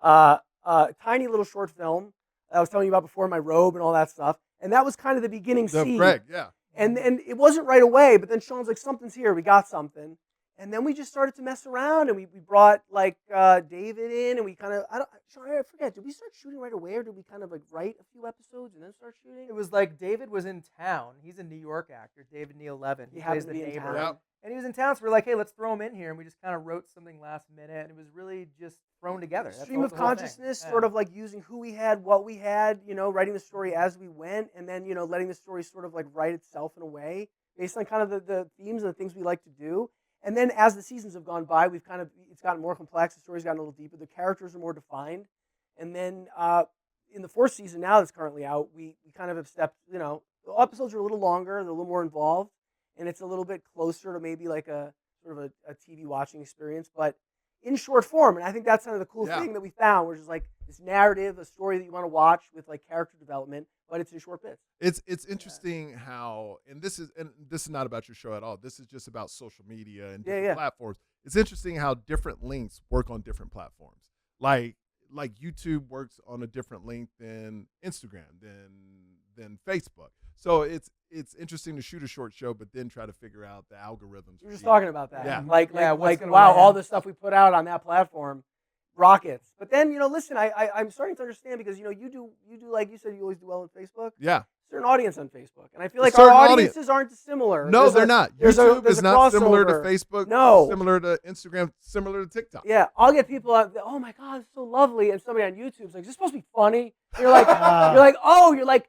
tiny little short film I was telling you about before, my robe and all that stuff. And that was kind of the beginning scene. Greg, yeah. And it wasn't right away, but then Sean's like, something's here, we got something. And then we just started to mess around, and we brought like David in, and we kind of, Sean, I forget, did we start shooting right away, or did we kind of like write a few episodes and then start shooting? It was like David was in town. He's a New York actor, David Neal Levin. He plays happened the to be in neighbor. town. Yep. And he was in town, so we're like, hey, let's throw him in here. And we just kind of wrote something last minute, and it was really just thrown together. That's Stream of the whole thing. consciousness, Yeah. sort of like using who we had, what we had, writing the story as we went, and then, letting the story sort of like write itself in a way based on kind of the themes and the things we like to do. And then as the seasons have gone by, it's gotten more complex. The story's gotten a little deeper. The characters are more defined. And then in the 4th season now that's currently out, we kind of have stepped, the episodes are a little longer, they're a little more involved, and it's a little bit closer to maybe like a sort of a TV watching experience, but in short form. And I think that's kind of the cool thing that we found, which is like this narrative, a story that you want to watch with like character development, but it's in short bits. It's interesting how, and this is not about your show at all. This is just about social media and different platforms. it's interesting how different links work on different platforms. Like YouTube works on a different link than Instagram, than Facebook. So it's interesting to shoot a short show, but then try to figure out the algorithms. We were just talking about that. Yeah. Like what's gonna wow, land? all the stuff we put out on that platform rockets. But then, listen, I'm starting to understand because, you do like you said, you always do well on Facebook. Yeah. Certain audience on Facebook. And I feel like certain our audience. audiences aren't dissimilar. No, they're not. YouTube there's is a not similar to crossover. Facebook. No. Similar to Instagram. Similar to TikTok. Yeah, I'll get people out. Oh my God, it's so lovely, and somebody on YouTube's like, "Is this supposed to be funny?" And you're like,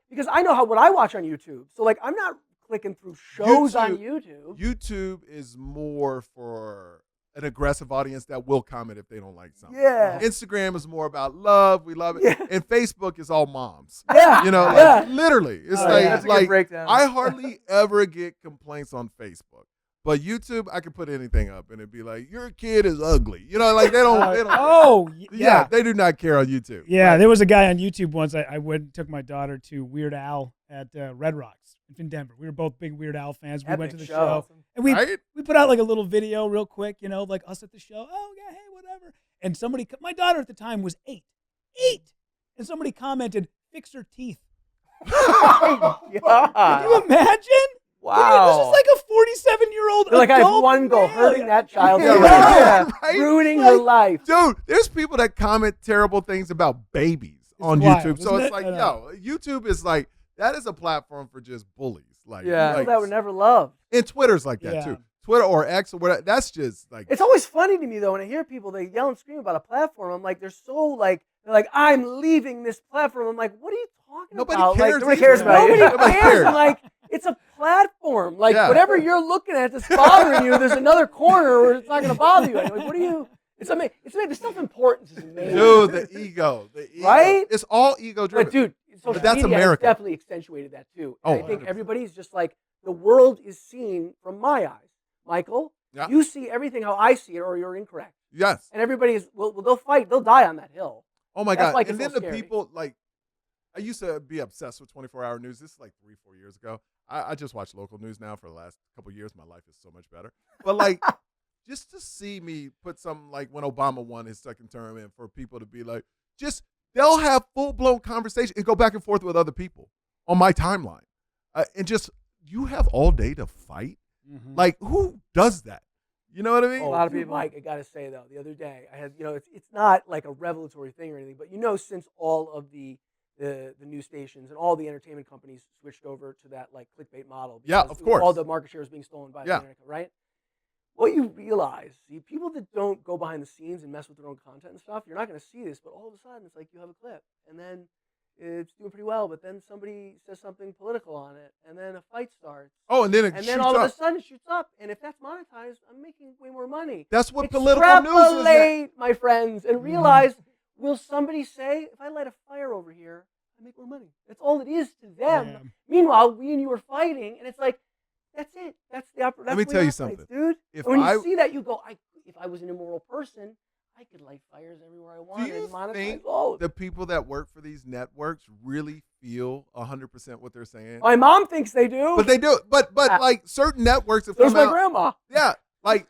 because I know what I watch on YouTube. So like, I'm not clicking through shows on YouTube. YouTube is more for an aggressive audience that will comment if they don't like something. Yeah. Instagram is more about love. We love it. Yeah. And Facebook is all moms. Yeah, Like literally, it's That's a good breakdown. I hardly ever get complaints on Facebook. But YouTube, I can put anything up and it'd be like, your kid is ugly. They don't. Yeah. They do not care on YouTube. Yeah, there was a guy on YouTube once. I went and took my daughter to Weird Al at Red Rocks in Denver. We were both big Weird Al fans. We went to the show. And we put out like a little video real quick, like us at the show. Oh, yeah, hey, whatever. And my daughter at the time was 8. And somebody commented, fix her teeth. God. Can you imagine? Wow. This is like a 47-year-old adult Like I have one goal, man. hurting that child's Yeah, life. right. Ruining her life. Dude, there's people that comment terrible things about babies on wild, YouTube. So isn't it's it? like, I know. YouTube is like, that is a platform for just bullies. Like, Yeah. People that were never loved. and Twitter's like that Yeah. too. Twitter or X or whatever. That's just like, It's always funny to me though when I hear people they yell and scream about a platform. I'm like, they're like, I'm leaving this platform. I'm like, what are you talking Nobody about? cares. Like, Nobody cares about you. Nobody Nobody cares. cares. I'm like, it's a platform. Like Yeah. whatever you're looking at that's bothering you, there's another corner where it's not going to bother you. Like, what are you? It's amazing. The self-importance is amazing. dude, the ego. Right? It's all ego driven. But dude, social that's media has America. definitely accentuated that too. And Oh, I think 100%. everybody's just like, the world is seen from my eyes. Michael, Yeah. you see everything how I see it, or you're incorrect. Yes. And everybody is, well, they'll fight, they'll die on that hill. Oh my That's God. like And it's then so the scary. people, like, I used to be obsessed with 24-hour news. This is like 3-4 years ago. I just watch local news now for the last couple of years. My life is so much better. But like, just to see me put something like when Obama won his second term and for people to be like, they'll have full-blown conversation and go back and forth with other people on my timeline. And just, you have all day to fight? Mhm. Like, who does that? You know what I mean? A lot of people. Mike, I gotta say though, the other day I had, it's not like a revelatory thing or anything, but since all of the news stations and all the entertainment companies switched over to that like clickbait model, Yeah, because of course. all the market share is being stolen by the Yeah. internet, right? What you realize, people that don't go behind the scenes and mess with their own content and stuff, you're not going to see this, but all of a sudden it's like you have a clip, and then it's doing pretty well, but then somebody says something political on it, and then a fight starts. Oh, and then it And shoots then all of up. a sudden it shoots up, and if that's monetized, I'm making way more money. That's what political news is. Extrapolate, my friends, and realize, will somebody say, if I light a fire over here, I make more money? That's all it is to them. Yeah. Meanwhile, we and you are fighting, and it's like, that's it. That's the opera. Let me tell you something. dude. If And when I- you see that, you go, if I was an immoral person, I could light fires everywhere I Do want you and monetize think all. the people that work for these networks really feel 100% what they're saying? My mom thinks they do. But they do. But like certain networks have There's come my out. grandma. Yeah, like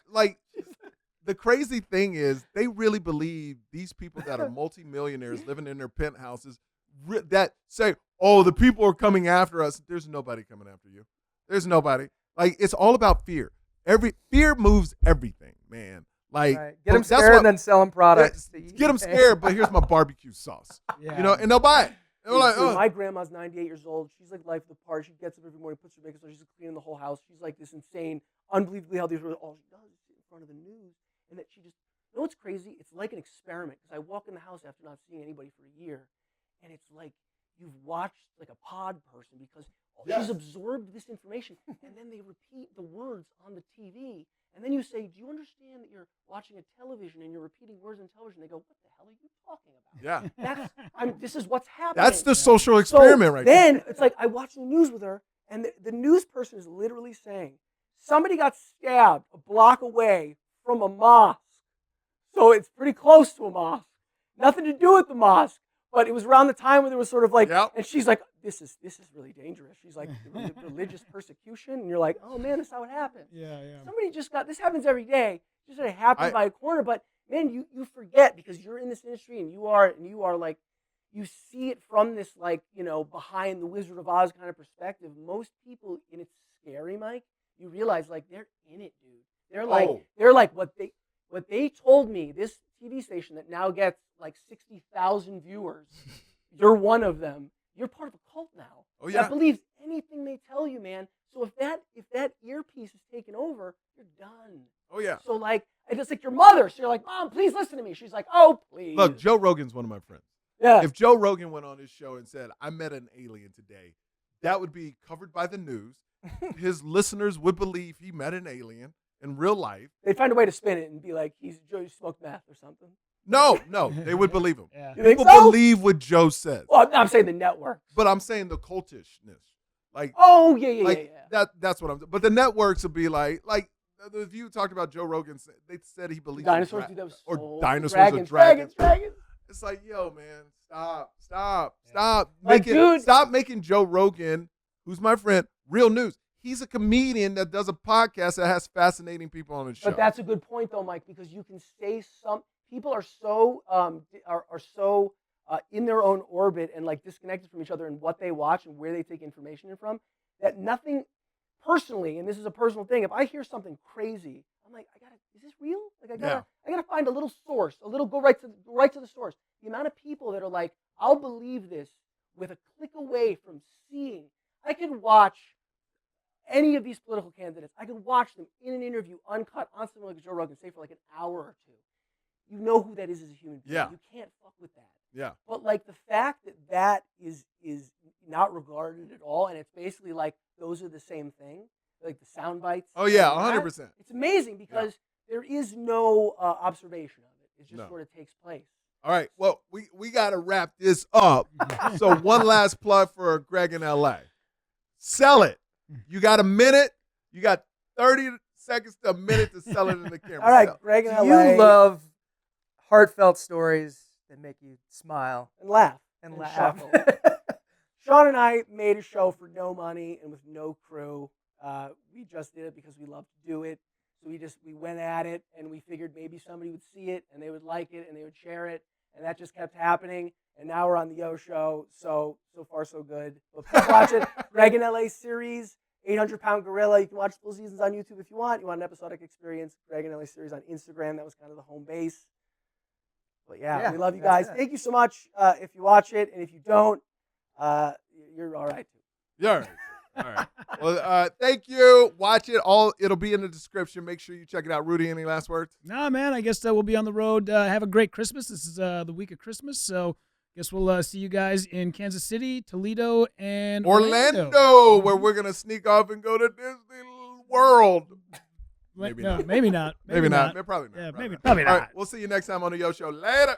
the crazy thing is they really believe these people that are multimillionaires living in their penthouses that say, "Oh, the people are coming after us." There's nobody coming after you. There's nobody. Like, it's all about fear. Fear moves everything, man. Like, Right. Get them that's scared what- and then sell them products. to eat. Get them scared, but here's my barbecue sauce. Yeah. And they'll buy it. They're like, Dude, oh. my grandma's 98 years old. She's like life of the party. She gets up every morning, puts her makeup on. She's cleaning the whole house. She's like this insane, unbelievably healthy. All she does is sit in front of the news, and that she just. You know what's crazy? It's like an experiment because I walk in the house after not seeing anybody for a year, and it's like you've watched like a pod person because she's absorbed this information, and then they repeat the words on the TV. And then you say, do you understand that you're watching a television and you're repeating words on television? They go, what the hell are you talking about? Yeah. This is what's happening. That's the social experiment right there. Then it's like I watch the news with her, and the news person is literally saying, somebody got stabbed a block away from a mosque. So it's pretty close to a mosque. Nothing to do with the mosque. But it was around the time when there was sort of like, and she's like, this is really dangerous. She's like, religious persecution. And you're like, oh man, that's how it happened. Yeah. Somebody just got, this happens every day. just sort of happen by a corner. But man, you forget because you're in this industry and you are like, you see it from this like, behind the Wizard of Oz kind of perspective. Most people, and it's scary, Mike. You realize like they're in it, dude. They're like what they told me. This TV station that now gets like 60,000 viewers. You're one of them. You're part of a cult now. Oh yeah. That believes anything they tell you, man. So if that earpiece is taken over, you're done. Oh yeah. So like, and it's like your mother. So you're like, Mom, please listen to me. She's like, oh, please. Look, Joe Rogan's one of my friends. Yeah. If Joe Rogan went on his show and said, I met an alien today, that would be covered by the news. His listeners would believe he met an alien in real life. They'd find a way to spin it and be like, Joe smoked meth or something. No, they would believe him. Yeah. You think People so? believe what Joe says. Well, I'm saying the network. But I'm saying the cultishness. Like, oh, yeah. That's what I'm saying. But the networks would be like the View talked about Joe Rogan. They said he believes dinosaurs. in Dude, that was or so dinosaurs or dragons. It's like, yo, man, stop. Like, dude. Stop making Joe Rogan, who's my friend, real news. He's a comedian that does a podcast that has fascinating people on his show. But that's a good point, though, Mike, because you can say people are so in their own orbit and like disconnected from each other and what they watch and where they take information in from that nothing personally, and this is a personal thing. If I hear something crazy, I'm like, is this real? Like I gotta find a little source, go right to the source. The amount of people that are like, I'll believe this with a click away from seeing. I could watch any of these political candidates. I could watch them in an interview, uncut, on something like Joe Rogan, say for like an hour or two. You know who that is as a human being. Yeah. You can't fuck with that. Yeah. But like the fact that is not regarded at all, and it's basically like those are the same thing, like the sound bites. Oh yeah, and 100%. It's amazing because there is no observation of it. It just sort of takes place. All right. Well, we got to wrap this up. So one last plug for Greg in LA. Sell it. You got a minute. You got 30 seconds to a minute to sell it in the camera. All right, Sell. Greg in Do LA. you love heartfelt stories that make you smile and laugh and laugh? chuckle. Sean and I made a show for no money and with no crew. We just did it because we love to do it. So we went at it, and we figured maybe somebody would see it and they would like it and they would share it, and that just kept happening. And now we're on the Yo Show. So far so good. But please watch it. Greg in LA series, 800-pound gorilla. You can watch full seasons on YouTube if you want. You want an episodic experience? Greg in LA series on Instagram. That was kind of the home base. But yeah, we love you guys. Thank you so much if you watch it, and if you don't, you're all right too. You're all right. All right. Well, thank you. Watch it. It'll be in the description. Make sure you check it out. Rudy, any last words? Nah, man. I guess we'll be on the road. Have a great Christmas. This is the week of Christmas, so I guess we'll see you guys in Kansas City, Toledo, and Orlando, where we're gonna sneak off and go to Disney World. Maybe not. Maybe not. Maybe not. Probably not. Yeah, probably probably not. All right. We'll see you next time on the Yo Show. Later.